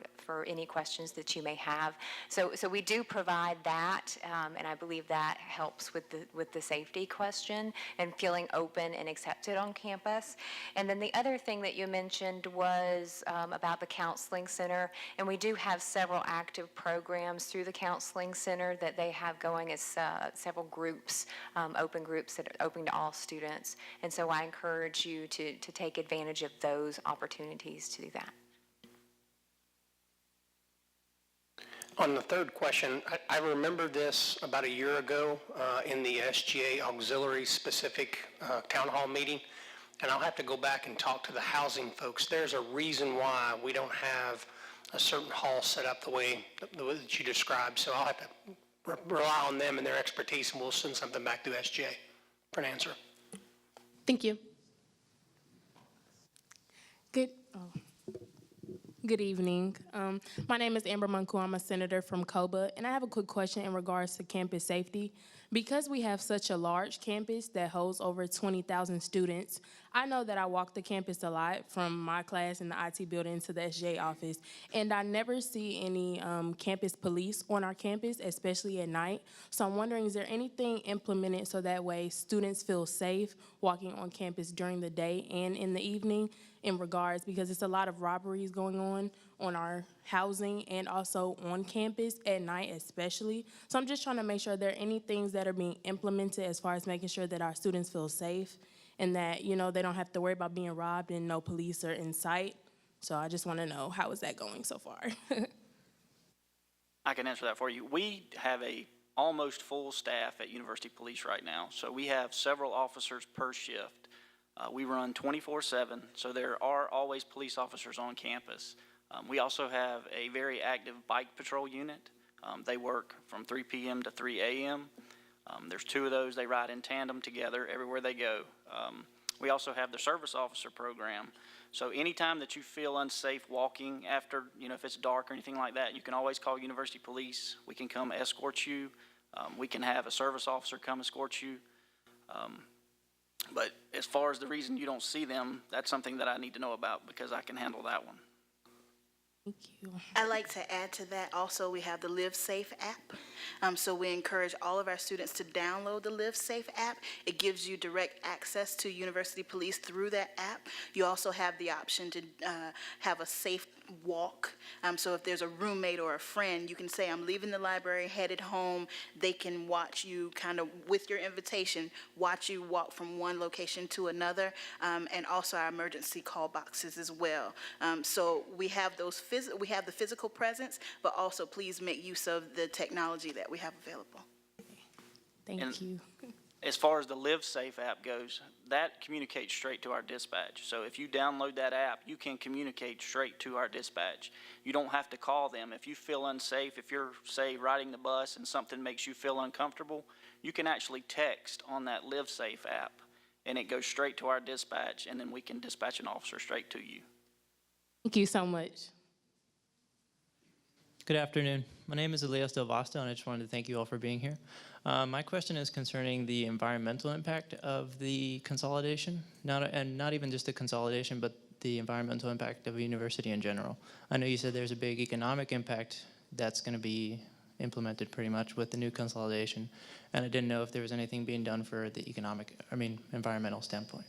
[SPEAKER 6] any questions that you may have. So we do provide that, and I believe that helps with the safety question and feeling open and accepted on campus. And then the other thing that you mentioned was about the counseling center, and we do have several active programs through the counseling center that they have going as several groups, open groups that are open to all students. And so I encourage you to take advantage of those opportunities to do that.
[SPEAKER 10] On the third question, I remember this about a year ago in the SGA auxiliary specific town hall meeting, and I'll have to go back and talk to the housing folks. There's a reason why we don't have a certain hall set up the way that you described, so I'll have to rely on them and their expertise, and we'll send something back to SGA for an answer.
[SPEAKER 2] Thank you. Good evening. My name is Amber Munku. I'm a senator from COBA, and I have a quick question in regards to campus safety. Because we have such a large campus that holds over 20,000 students, I know that I walk the campus a lot from my class in the IT building to the SJ office, and I never see any campus police on our campus, especially at night. So I'm wondering, is there anything implemented so that way students feel safe walking on campus during the day and in the evening in regards, because it's a lot of robberies going on our housing and also on campus at night especially. So I'm just trying to make sure there are any things that are being implemented as far as making sure that our students feel safe and that, you know, they don't have to worry about being robbed and no police are in sight. So I just want to know, how is that going so far?
[SPEAKER 15] I can answer that for you. We have a almost full staff at University Police right now. So we have several officers per shift. We run 24/7, so there are always police officers on campus. We also have a very active bike patrol unit. They work from 3 p.m. to 3 a.m. There's 2 of those. They ride in tandem together everywhere they go. We also have the service officer program. So anytime that you feel unsafe walking after, you know, if it's dark or anything like that, you can always call University Police. We can come escort you. We can have a service officer come escort you. But as far as the reason you don't see them, that's something that I need to know about because I can handle that one.
[SPEAKER 2] Thank you.
[SPEAKER 3] I'd like to add to that also, we have the Live Safe app. So we encourage all of our students to download the Live Safe app. It gives you direct access to University Police through that app. You also have the option to have a safe walk. So if there's a roommate or a friend, you can say, I'm leaving the library, headed home. They can watch you kind of, with your invitation, watch you walk from one location to another, and also our emergency call boxes as well. So we have those we have the physical presence, but also please make use of the technology that we have available.
[SPEAKER 2] Thank you.
[SPEAKER 15] As far as the Live Safe app goes, that communicates straight to our dispatch. So if you download that app, you can communicate straight to our dispatch. You don't have to call them. If you feel unsafe, if you're, say, riding the bus and something makes you feel uncomfortable, you can actually text on that Live Safe app, and it goes straight to our dispatch, and then we can dispatch an officer straight to you.
[SPEAKER 2] Thank you so much.
[SPEAKER 23] Good afternoon. My name is Elias Del Vasto, and I just wanted to thank you all for being here. My question is concerning the environmental impact of the consolidation, not even just the consolidation, but the environmental impact of a university in general. I know you said there's a big economic impact that's going to be implemented pretty much with the new consolidation, and I didn't know if there was anything being done for the environmental standpoint.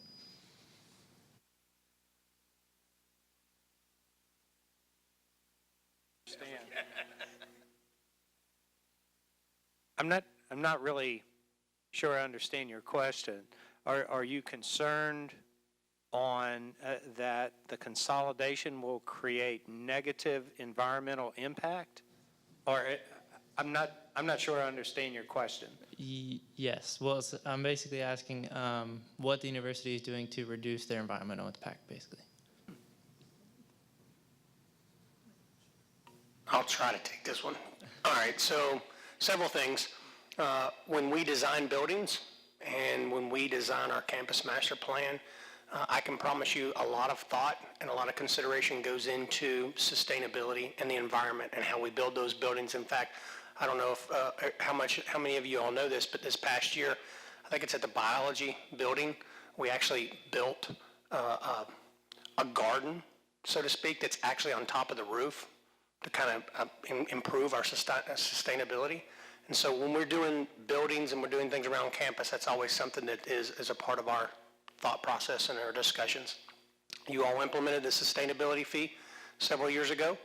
[SPEAKER 5] I'm not really sure I understand your question. Are you concerned on that the consolidation will create negative environmental impact? Or I'm I'm not sure I understand your question.
[SPEAKER 23] Yes. Well, I'm basically asking what the university is doing to reduce their environmental impact, basically.
[SPEAKER 10] I'll try to take this one. All right, so several things. When we design buildings and when we design our campus master plan, I can promise you a lot of thought and a lot of consideration goes into sustainability and the environment and how we build those buildings. In fact, I don't know if how many of you all know this, but this past year, I think it's at the biology building, we actually built a garden, so to speak, that's actually on top of the roof to kind of improve our sustainability. And so when we're doing buildings and we're doing things around campus, that's always something that is a part of our thought process and our discussions. You all implemented the sustainability fee several years ago.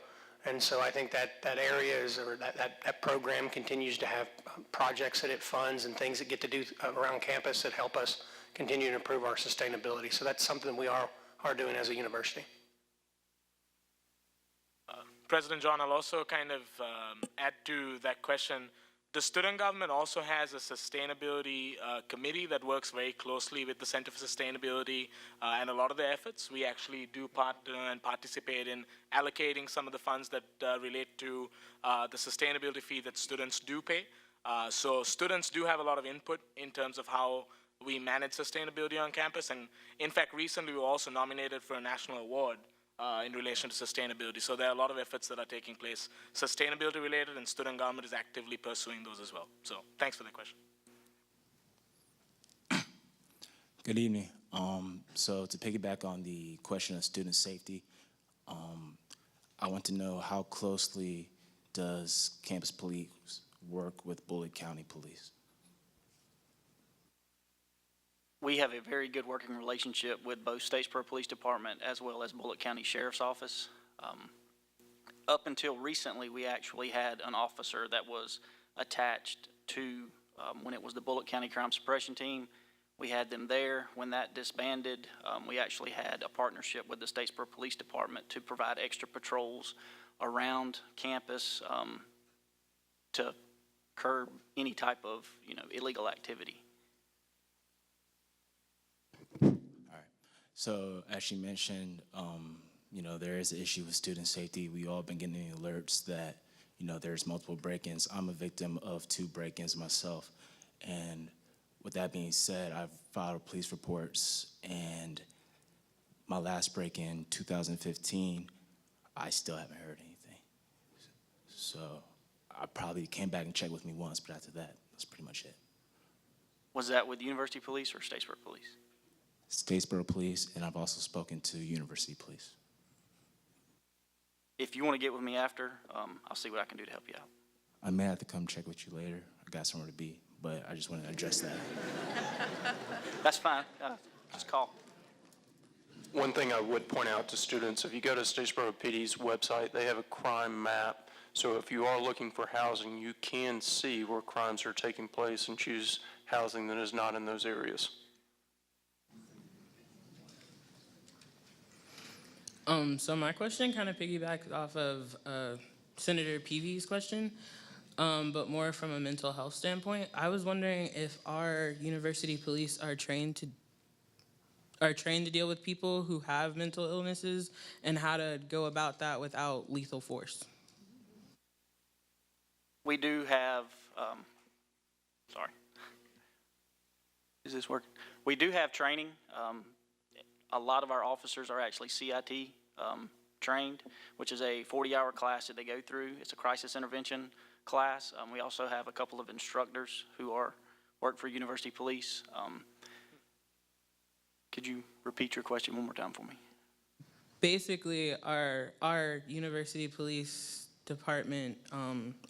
[SPEAKER 10] And so I think that area is, or that program continues to have projects that it funds and things that get to do around campus that help us continue to improve our sustainability. So that's something we are doing as a university.
[SPEAKER 1] President John, I'll also kind of add to that question. The student government also has a sustainability committee that works very closely with the Center for Sustainability and a lot of the efforts. We actually do partner and participate in allocating some of the funds that relate to the sustainability fee that students do pay. So students do have a lot of input in terms of how we manage sustainability on campus. And in fact, recently we were also nominated for a national award in relation to sustainability. So there are a lot of efforts that are taking place, sustainability related, and student government is actively pursuing those as well. So thanks for the question.
[SPEAKER 4] Good evening. So to piggyback on the question of student safety, I want to know how closely does campus police work with Bullitt County Police?
[SPEAKER 15] We have a very good working relationship with both Statesboro Police Department as well as Bullitt County Sheriff's Office. Up until recently, we actually had an officer that was attached to, when it was the Bullitt County Crime Suppression Team, we had them there. When that disbanded, we actually had a partnership with the Statesboro Police Department to provide extra patrols around campus to curb any type of, illegal activity.
[SPEAKER 4] So as she mentioned, there is an issue with student safety. We all been getting alerts that, there's multiple break-ins. I'm a victim of 2 break-ins myself. And with that being said, I've filed police reports, and my last break-in, 2015, I still haven't heard anything. So I probably came back and checked with me once, but after that, that's pretty much it.
[SPEAKER 15] Was that with University Police or Statesboro Police?
[SPEAKER 4] Statesboro Police, and I've also spoken to University Police.
[SPEAKER 15] If you want to get with me after, I'll see what I can do to help you out.
[SPEAKER 4] I may have to come check with you later. I got somewhere to be, but I just wanted to address that.
[SPEAKER 15] That's fine. Just call.
[SPEAKER 9] One thing I would point out to students, if you go to Statesboro PD's website, they have a crime map. So if you are looking for housing, you can see where crimes are taking place and choose housing that is not in those areas.
[SPEAKER 23] So my question kind of piggybacks off of Senator Peavy's question, but more from a mental health standpoint. I was wondering if our university police are trained to deal with people who have mental illnesses and how to go about that without lethal force.
[SPEAKER 15] We do have, sorry. Is this working? We do have training. A lot of our officers are actually CIT trained, which is a 40-hour class that they go through. It's a crisis intervention class. We also have a couple of instructors who work for University Police. Could you repeat your question one more time for me?
[SPEAKER 23] Basically, our University Police Department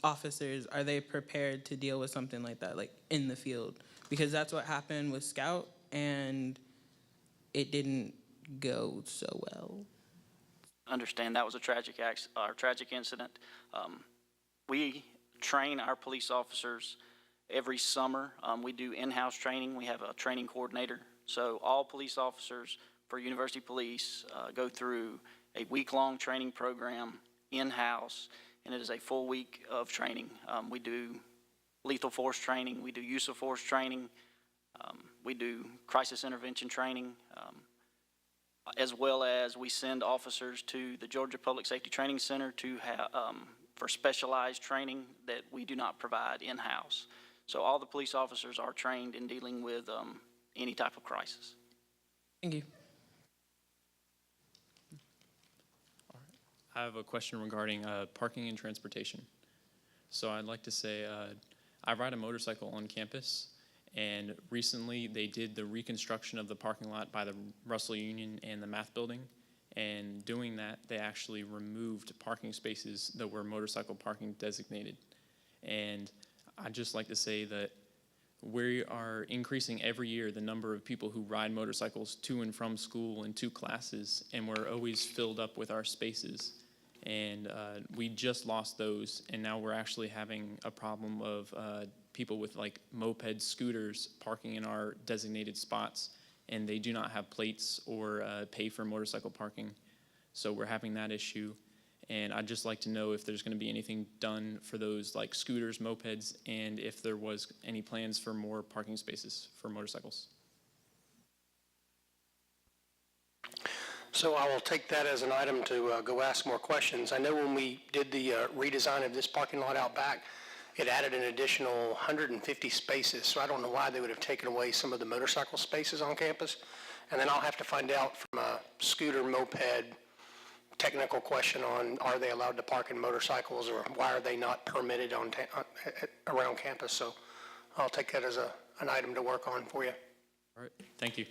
[SPEAKER 23] officers, are they prepared to deal with something like that, like in the field? Because that's what happened with Scout, and it didn't go so well.
[SPEAKER 15] Understand that was a tragic incident. We train our police officers every summer. We do in-house training. We have a training coordinator. So all police officers for University Police go through a week-long training program in-house, and it is a full week of training. We do lethal force training. We do use of force training. We do crisis intervention training, as well as we send officers to the Georgia Public Safety Training Center to for specialized training that we do not provide in-house. So all the police officers are trained in dealing with any type of crisis.
[SPEAKER 23] Thank you.
[SPEAKER 11] I have a question regarding parking and transportation. So I'd like to say I ride a motorcycle on campus, and recently they did the reconstruction of the parking lot by the Russell Union and the Math Building. And doing that, they actually removed parking spaces that were motorcycle parking designated. And I'd just like to say that we are increasing every year the number of people who ride motorcycles to and from school and to classes, and we're always filled up with our spaces. And we just lost those, and now we're actually having a problem of people with like moped scooters parking in our designated spots, and they do not have plates or pay for motorcycle parking. So we're having that issue, and I'd just like to know if there's going to be anything done for those like scooters, mopeds, and if there was any plans for more parking spaces for motorcycles.
[SPEAKER 10] So I will take that as an item to go ask more questions. I know when we did the redesign of this parking lot out back, it added an additional 150 spaces. So I don't know why they would have taken away some of the motorcycle spaces on campus. And then I'll have to find out from a scooter, moped, technical question on are they allowed to park in motorcycles, or why are they not permitted around campus. So I'll take that as an item to work on for you.
[SPEAKER 11] All right, thank you.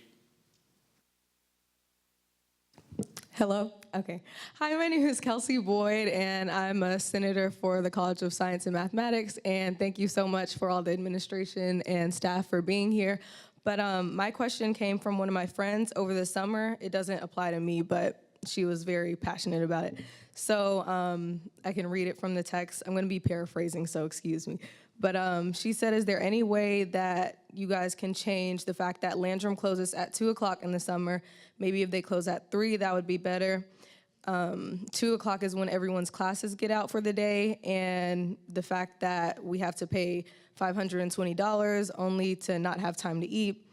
[SPEAKER 12] Hello. Okay. Hi, my name is Kelsey Boyd, and I'm a senator for the College of Science and Mathematics. And thank you so much for all the administration and staff for being here. But my question came from one of my friends over the summer. It doesn't apply to me, but she was very passionate about it. So I can read it from the text. I'm going to be paraphrasing, so excuse me. But she said, is there any way that you guys can change the fact that Landrum closes at 2 o'clock in the summer? Maybe if they close at 3, that would be better. 2 o'clock is when everyone's classes get out for the day, and the fact that we have to pay $520 only to not have time to eat.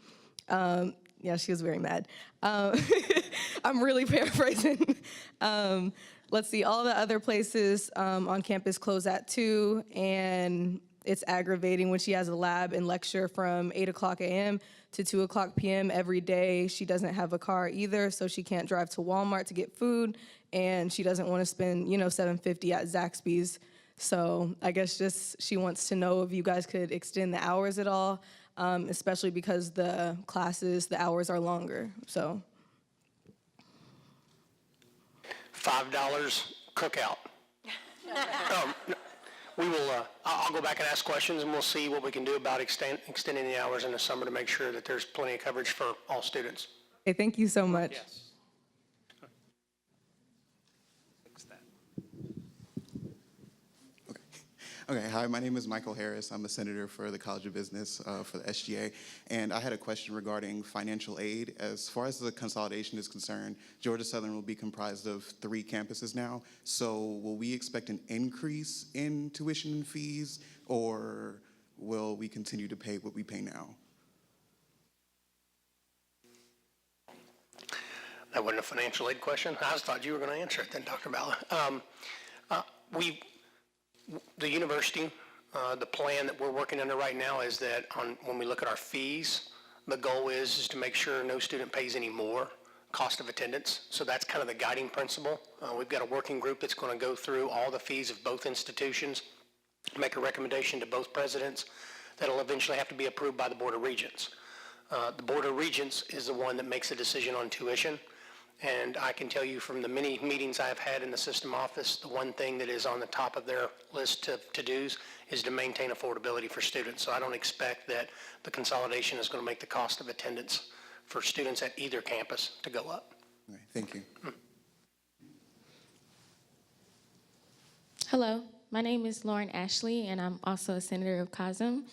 [SPEAKER 12] Yeah, she was very mad. I'm really paraphrasing. Let's see, all the other places on campus close at 2, and it's aggravating when she has a lab and lecture from 8 o'clock a.m. to 2 o'clock p.m. every day. She doesn't have a car either, so she can't drive to Walmart to get food, and she doesn't want to spend, $750 at Zaxby's. So I guess just she wants to know if you guys could extend the hours at all, especially because the classes, the hours are longer. So
[SPEAKER 10] $5 cookout. We will, I'll go back and ask questions, and we'll see what we can do about extending the hours in the summer to make sure that there's plenty of coverage for all students.
[SPEAKER 12] okay, thank you so much.
[SPEAKER 10] Yes.
[SPEAKER 13] Okay, hi, my name is Michael Harris. I'm a senator for the College of Business for the SGA, and I had a question regarding financial aid. As far as the consolidation is concerned, Georgia Southern will be comprised of 3 campuses now, so will we expect an increase in tuition and fees, or will we continue to pay what we pay now?
[SPEAKER 10] That wasn't a financial aid question. I just thought you were going to answer it then, Dr. Balla. The university, the plan that we're working under right now is that when we look at our fees, the goal is to make sure no student pays any more cost of attendance. So that's kind of the guiding principle. We've got a working group that's going to go through all the fees of both institutions, make a recommendation to both presidents that'll eventually have to be approved by the Board of Regents. The Board of Regents is the one that makes a decision on tuition. And I can tell you from the many meetings I've had in the system office, the one thing that is on the top of their list of to-dos is to maintain affordability for students. So I don't expect that the consolidation is going to make the cost of attendance for students at either campus to go up.
[SPEAKER 13] Okay, thank you.
[SPEAKER 24] Hello, my name is Lauren Ashley, and I'm also a senator of COSM.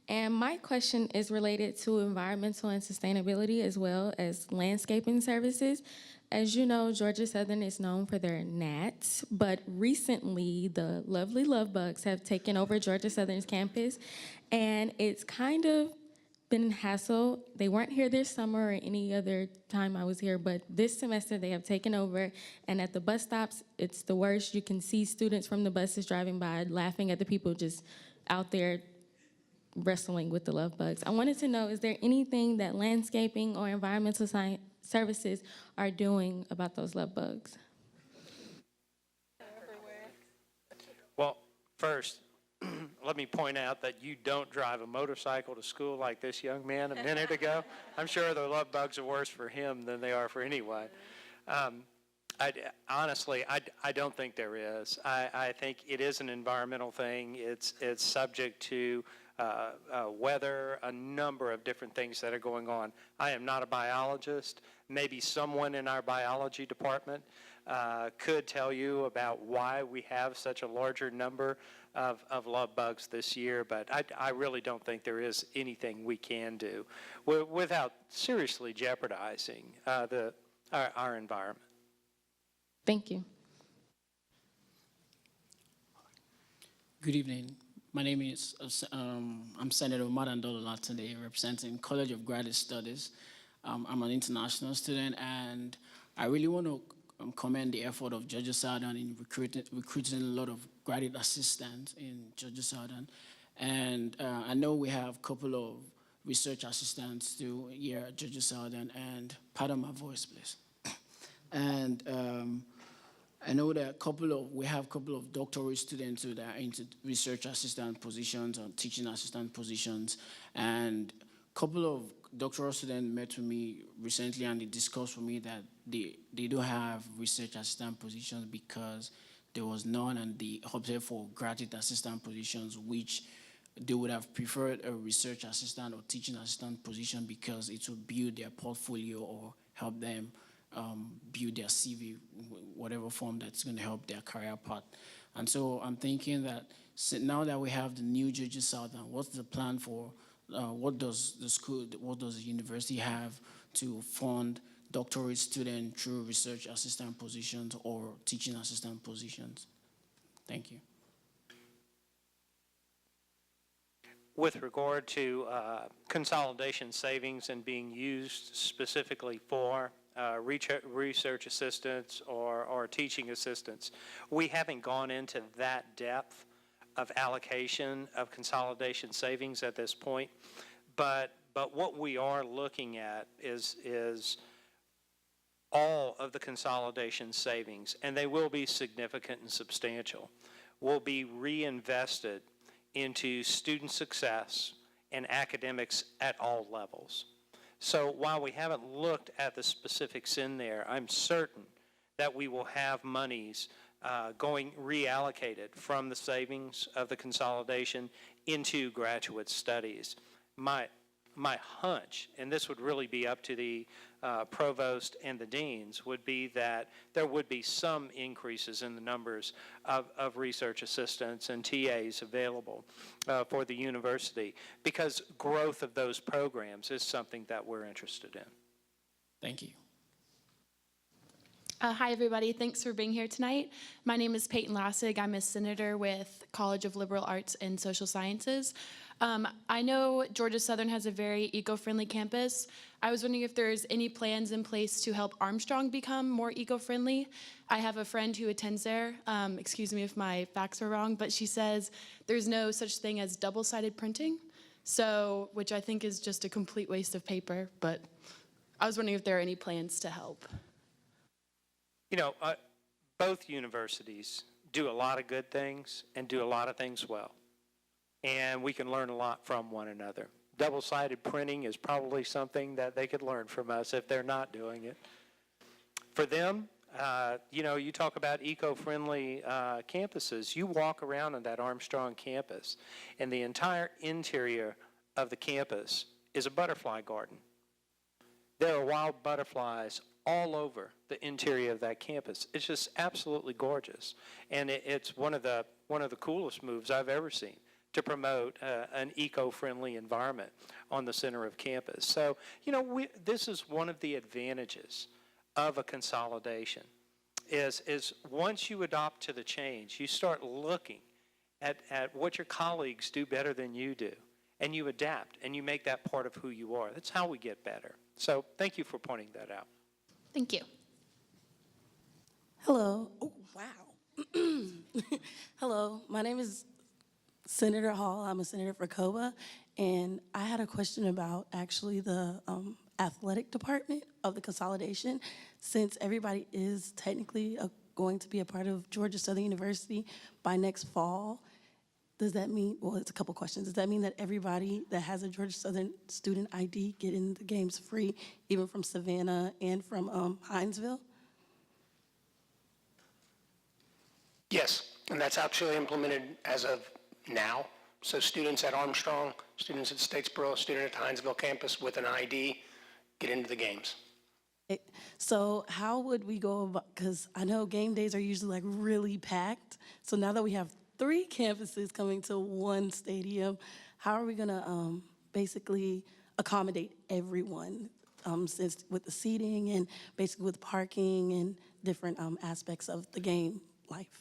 [SPEAKER 24] And my question is related to environmental and sustainability as well as landscaping services. as you know, Georgia Southern is known for their gnats, but recently the lovely love bugs have taken over Georgia Southern's campus, and it's kind of been a hassle. They weren't here this summer or any other time I was here, but this semester they have taken over, and at the bus stops, it's the worst. You can see students from the buses driving by laughing at the people just out there wrestling with the love bugs. I wanted to know, is there anything that landscaping or environmental science services are doing about those love bugs?
[SPEAKER 5] Well, first, let me point out that you don't drive a motorcycle to school like this young man a minute ago. I'm sure the love bugs are worse for him than they are for anyone. Honestly, I don't think there is. I think it is an environmental thing. It's subject to weather, a number of different things that are going on. I am not a biologist. Maybe someone in our biology department could tell you about why we have such a larger number of love bugs this year, but I really don't think there is anything we can do without seriously jeopardizing our environment.
[SPEAKER 24] Thank you.
[SPEAKER 8] Good evening. My name is, I'm Senator Madandola today, representing College of Graduate Studies. I'm an international student, and I really want to commend the effort of Georgia Southern in recruiting a lot of graduate assistants in Georgia Southern. And I know we have a couple of research assistants too here at Georgia Southern, and pardon my voice, please. And I know that we have a couple of doctoral students that are into research assistant positions or teaching assistant positions, and a couple of doctoral students met with me recently, and they discussed with me that they don't have research assistant positions because there was none, and they opted for graduate assistant positions, which they would have preferred a research assistant or teaching assistant position because it would build their portfolio or help them build their CV, whatever form that's going to help their career path. And so I'm thinking that now that we have the new Georgia Southern, what's the plan for, what does the university have to fund doctorate students through research assistant positions or teaching assistant positions? Thank you.
[SPEAKER 5] With regard to consolidation savings and being used specifically for research assistants or teaching assistants, we haven't gone into that depth of allocation of consolidation savings at this point. But what we are looking at is all of the consolidation savings, and they will be significant and substantial, will be reinvested into student success and academics at all levels. So while we haven't looked at the specifics in there, I'm certain that we will have monies going reallocated from the savings of the consolidation into graduate studies. My hunch, and this would really be up to the provost and the deans, would be that there would be some increases in the numbers of research assistants and TAs available for the university, because growth of those programs is something that we're interested in.
[SPEAKER 8] Thank you.
[SPEAKER 14] Hi, everybody. Thanks for being here tonight. My name is Peyton Lassig. I'm a senator with College of Liberal Arts and Social Sciences. I know Georgia Southern has a very eco-friendly campus. I was wondering if there's any plans in place to help Armstrong become more eco-friendly. I have a friend who attends there. Excuse me if my facts are wrong, but she says there's no such thing as double-sided printing, so which I think is just a complete waste of paper. But I was wondering if there are any plans to help.
[SPEAKER 5] You know, both universities do a lot of good things and do a lot of things well. And we can learn a lot from one another. Double-sided printing is probably something that they could learn from us if they're not doing it. For them, you know, you talk about eco-friendly campuses. You walk around on that Armstrong campus, and the entire interior of the campus is a butterfly garden. There are wild butterflies all over the interior of that campus. It's just absolutely gorgeous, and it's one of the coolest moves I've ever seen to promote an eco-friendly environment on the center of campus. So, you know, this is one of the advantages of a consolidation is once you adopt to the change, you start looking at what your colleagues do better than you do, and you adapt, and you make that part of who you are. That's how we get better. So thank you for pointing that out.
[SPEAKER 22] Thank you.
[SPEAKER 16] Hello. Oh, wow. Hello, my name is Senator Hall. I'm a senator for COBA, and I had a question about actually the athletic department of the consolidation. Since everybody is technically going to be a part of Georgia Southern University by next fall, does that mean, well, it's a couple questions. Does that mean that everybody that has a Georgia Southern student ID get in the games free, even from Savannah and from Hinesville?
[SPEAKER 10] Yes, and that's actually implemented as of now. So students at Armstrong, students at Statesboro, student at Hinesville campus with an ID get into the games.
[SPEAKER 16] So how would we go about, because I know game days are usually like really packed. So now that we have 3 campuses coming to one stadium, how are we gonna basically accommodate everyone since with the seating and basically with parking and different aspects of the game life?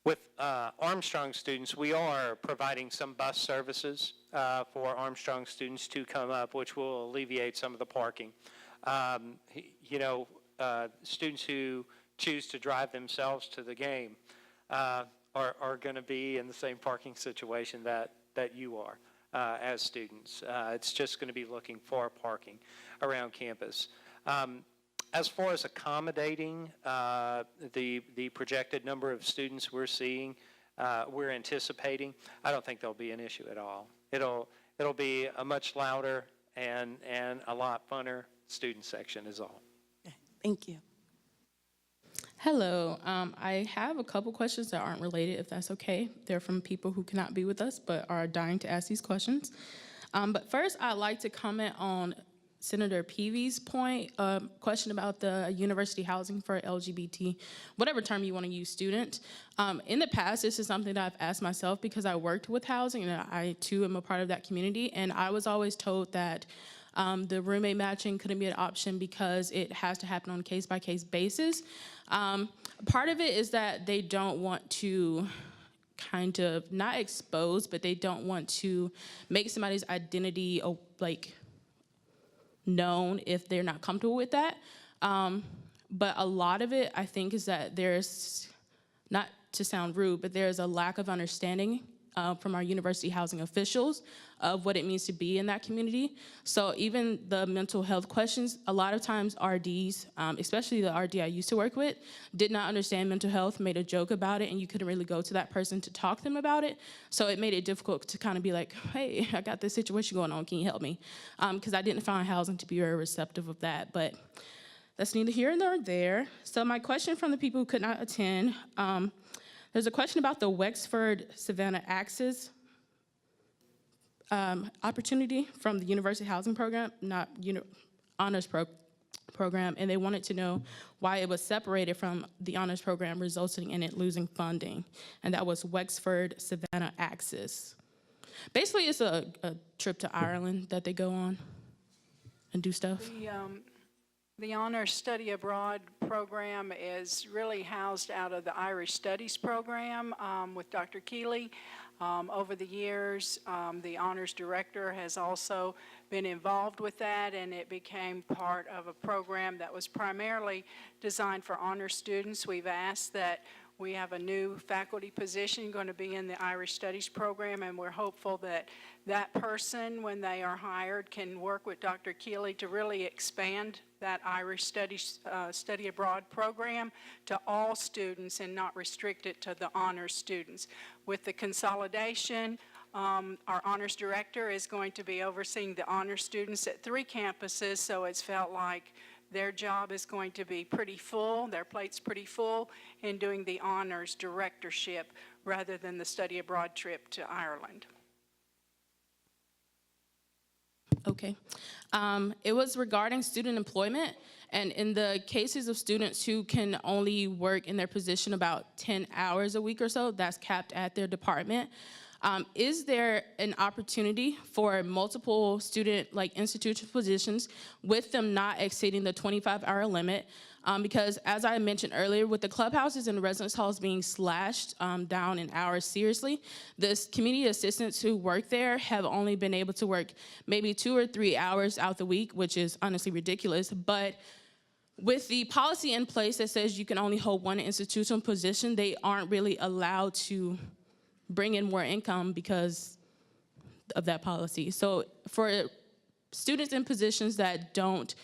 [SPEAKER 5] With Armstrong students, we are providing some bus services for Armstrong students to come up, which will alleviate some of the parking. Students who choose to drive themselves to the game are going to be in the same parking situation that you are as students. It's just going to be looking for parking around campus. As far as accommodating the projected number of students we're seeing, we're anticipating, I don't think there'll be an issue at all. It'll be a much louder and a lot funner student section is all.
[SPEAKER 16] Okay, thank you.
[SPEAKER 2] Hello. I have a couple questions that aren't related, if that's okay. They're from people who cannot be with us but are dying to ask these questions. But first, I'd like to comment on Senator Peavy's question about the university housing for LGBT, whatever term you want to use, student. In the past, this is something that I've asked myself because I worked with housing and I too am a part of that community. And I was always told that the roommate matching couldn't be an option because it has to happen on a case-by-case basis. Part of it is that they don't want to kind of not expose, but they don't want to make somebody's identity known if they're not comfortable with that. But a lot of it, I think, is that there's, not to sound rude, but there's a lack of understanding from our university housing officials of what it means to be in that community. So even the mental health questions, a lot of times RDs, especially the RD I used to work with, did not understand mental health, made a joke about it, and you couldn't really go to that person to talk to them about it. So it made it difficult to kind of be like, hey, I got this situation going on, can you help me? Because I didn't find housing to be very receptive of that, but that's neither here nor there. So my question from the people who could not attend, there's a question about the Wexford-Savannah Access opportunity from the University Housing Program, not honors program, and they wanted to know why it was separated from the honors program, resulting in it losing funding, and that was Wexford-Savannah Access. Basically, it's a trip to Ireland that they go on and do stuff.
[SPEAKER 17] The Honors Study Abroad program is really housed out of the Irish Studies program with Dr. Keeley. Over the years, the Honors Director has also been involved with that, and it became part of a program that was primarily designed for honors students. We've asked that we have a new faculty position going to be in the Irish Studies program, and we're hopeful that that person, when they are hired, can work with Dr. Keeley to really expand that Irish Study Abroad program to all students and not restrict it to the honors students. With the consolidation, our honors director is going to be overseeing the honors students at 3 campuses, so it's felt like their job is going to be pretty full, their plate's pretty full, in doing the honors directorship rather than the study abroad trip to Ireland.
[SPEAKER 2] Okay. It was regarding student employment, and in the cases of students who can only work in their position about 10 hours a week or so, that's capped at their department. Is there an opportunity for multiple student, like institutional positions, with them not exceeding the 25-hour limit? Because as I mentioned earlier, with the clubhouses and residence halls being slashed down in hours seriously, the community assistants who work there have only been able to work maybe 2 or 3 hours out the week, which is honestly ridiculous. But with the policy in place that says you can only hold one institutional position, they aren't really allowed to bring in more income because of that policy. So for students in positions that don't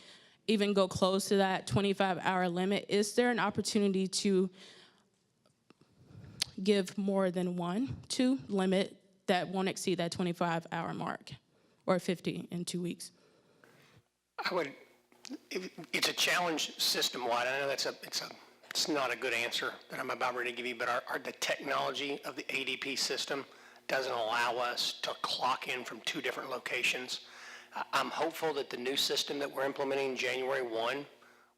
[SPEAKER 2] even go close to that 25-hour limit, is there an opportunity to give more than one to limit that won't exceed that 25-hour mark, or 50 in 2 weeks?
[SPEAKER 10] It's a challenge system-wide. I know it's not a good answer that I'm about ready to give you, but the technology of the ADP system doesn't allow us to clock in from 2 different locations. I'm hopeful that the new system that we're implementing January 1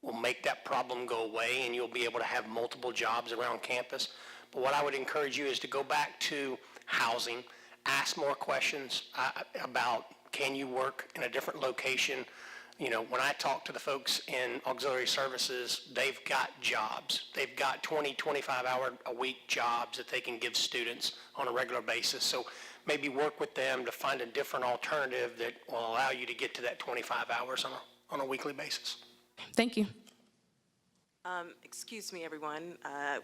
[SPEAKER 10] will make that problem go away and you'll be able to have multiple jobs around campus. But what I would encourage you is to go back to housing, ask more questions about can you work in a different location. You know, when I talk to the folks in auxiliary services, they've got jobs. They've got 20, 25-hour-a-week jobs that they can give students on a regular basis. So maybe work with them to find a different alternative that will allow you to get to that 25 hours on a weekly basis.
[SPEAKER 2] Thank you.
[SPEAKER 18] Excuse me, everyone.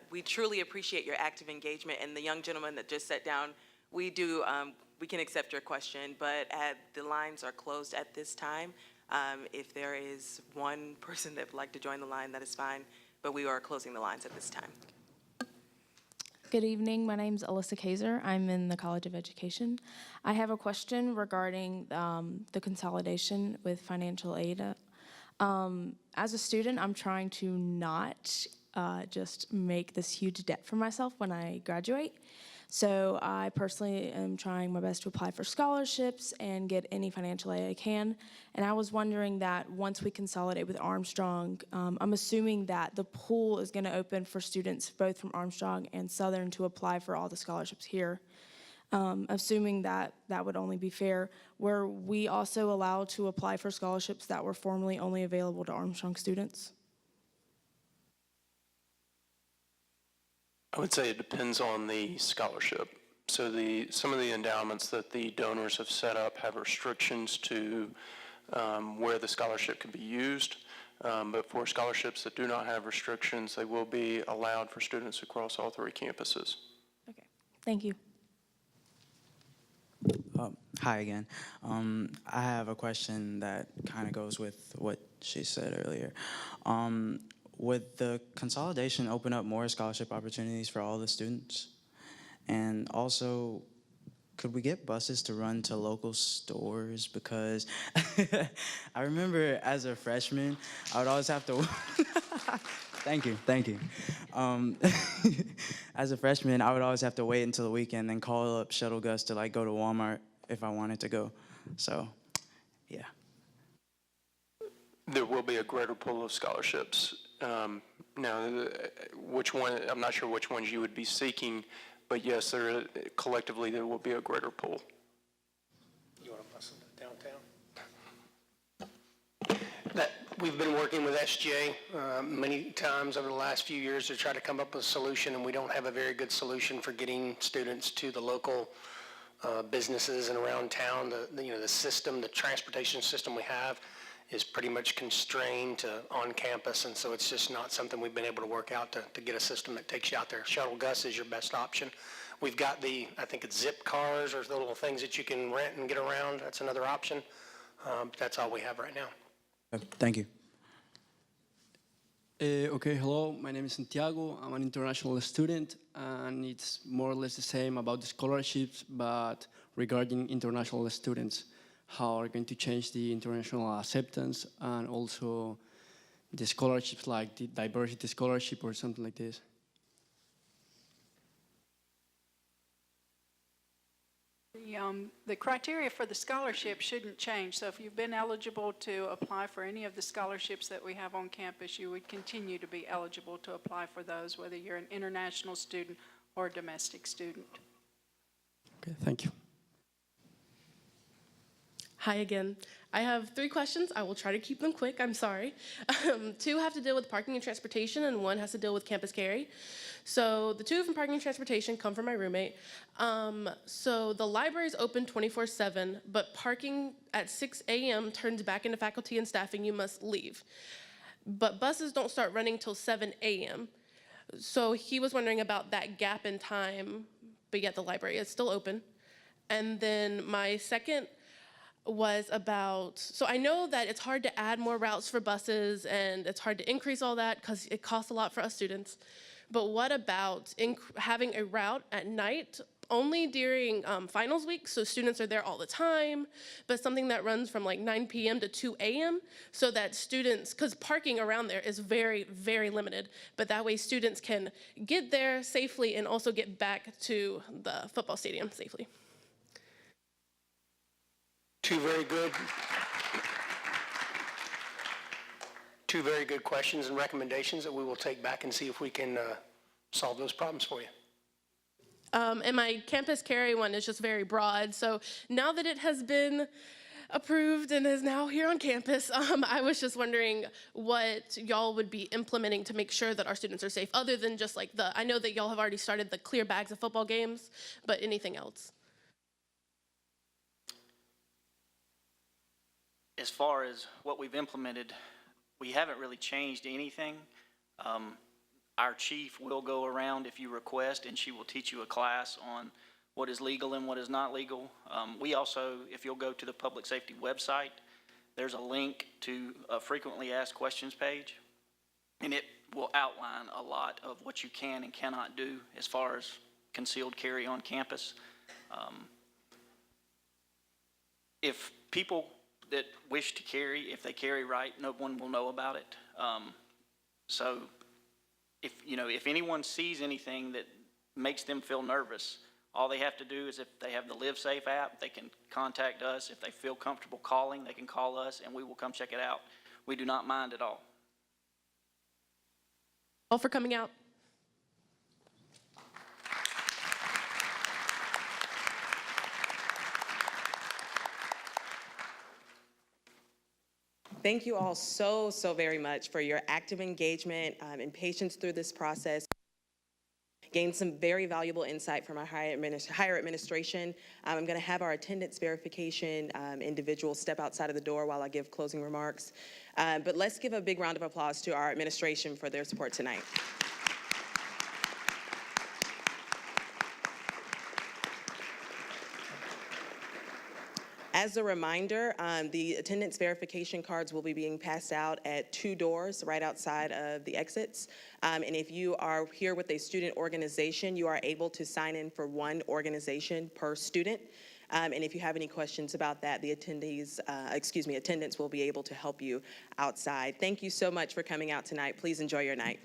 [SPEAKER 18] We truly appreciate your active engagement, and the young gentleman that just sat down, we can accept your question, but the lines are closed at this time. If there is one person that would like to join the line, that is fine, but we are closing the lines at this time.
[SPEAKER 24] Good evening. My name is Alyssa Kaiser. I'm in the College of Education. I have a question regarding the consolidation with financial aid. As a student, I'm trying to not just make this huge debt for myself when I graduate. So I personally am trying my best to apply for scholarships and get any financial aid I can. And I was wondering that once we consolidate with Armstrong, I'm assuming that the pool is going to open for students both from Armstrong and Southern to apply for all the scholarships here. Assuming that that would only be fair, were we also allowed to apply for scholarships that were formerly only available to Armstrong students?
[SPEAKER 9] I would say it depends on the scholarship. So some of the endowments that the donors have set up have restrictions to where the scholarship can be used. But for scholarships that do not have restrictions, they will be allowed for students across all 3 campuses.
[SPEAKER 24] Okay, thank you.
[SPEAKER 19] Hi again. I have a question that kind of goes with what she said earlier. Would the consolidation open up more scholarship opportunities for all the students? And also, could we get buses to run to local stores? Because I remember as a freshman, I would always have to... Thank you. As a freshman, I would always have to wait until the weekend and call up Shuttle Gus to go to Walmart if I wanted to go. So, yeah.
[SPEAKER 9] There will be a greater pool of scholarships. Now, which one, I'm not sure which ones you would be seeking, but yes, collectively there will be a greater pool.
[SPEAKER 10] You want to bus them to downtown? We've been working with SGA many times over the last few years to try to come up with a solution, and we don't have a very good solution for getting students to the local businesses and around town. The system, the transportation system we have is pretty much constrained to on campus, and so it's just not something we've been able to work out to get a system that takes you out there. Shuttle Gus is your best option. We've got I think it's zip cars or the little things that you can rent and get around. That's another option. But that's all we have right now.
[SPEAKER 19] Thank you.
[SPEAKER 20] Okay, hello, my name is Santiago. I'm an international student, and it's more or less the same about the scholarships, but regarding international students, how are going to change the international acceptance and also the scholarships like the diversity scholarship or something like this?
[SPEAKER 17] The criteria for the scholarship shouldn't change. So if you've been eligible to apply for any of the scholarships that we have on campus, you would continue to be eligible to apply for those, whether you're an international student or a domestic student.
[SPEAKER 20] Okay, thank you.
[SPEAKER 22] Hi again. I have 3 questions. I will try to keep them quick. I'm sorry. 2 have to deal with parking and transportation, and 1 has to deal with campus carry. So the 2 from parking and transportation come from my roommate. So the library is open 24/7, but parking at 6 a.m. turns back into faculty and staffing. You must leave. But buses don't start running till 7 a.m. So he was wondering about that gap in time, but yet the library is still open. And then my second was about, so I know that it's hard to add more routes for buses and it's hard to increase all that because it costs a lot for us students. But what about having a route at night only during finals week, so students are there all the time, but something that runs from like 9 p.m. to 2 a.m. so that students, because parking around there is very, very limited, but that way students can get there safely and also get back to the football stadium safely.
[SPEAKER 10] 2 very good questions and recommendations that we will take back and see if we can solve those problems for you.
[SPEAKER 22] And my campus carry one is just very broad. So now that it has been approved and is now here on campus, I was just wondering what y'all would be implementing to make sure that our students are safe, other than just like I know that y'all have already started the clear bags of football games, but anything else?
[SPEAKER 15] As far as what we've implemented, we haven't really changed anything. Our chief will go around if you request, and she will teach you a class on what is legal and what is not legal. We also, if you'll go to the public safety website, there's a link to a frequently asked questions page, and it will outline a lot of what you can and cannot do as far as concealed carry on campus. If people that wish to carry, if they carry right, no one will know about it. So if anyone sees anything that makes them feel nervous, all they have to do is, if they have the Live Safe app, they can contact us. If they feel comfortable calling, they can call us and we will come check it out. We do not mind at all.
[SPEAKER 22] All for coming out.
[SPEAKER 18] Thank you all so very much for your active engagement and patience through this process. Gained some very valuable insight from our higher administration. I'm going to have our attendance verification individual step outside of the door while I give closing remarks. But let's give a big round of applause to our administration for their support tonight. As a reminder, the attendance verification cards will be being passed out at 2 doors right outside of the exits. And if you are here with a student organization, you are able to sign in for 1 organization per student. And if you have any questions about that, the attendants will be able to help you outside. Thank you so much for coming out tonight. Please enjoy your night.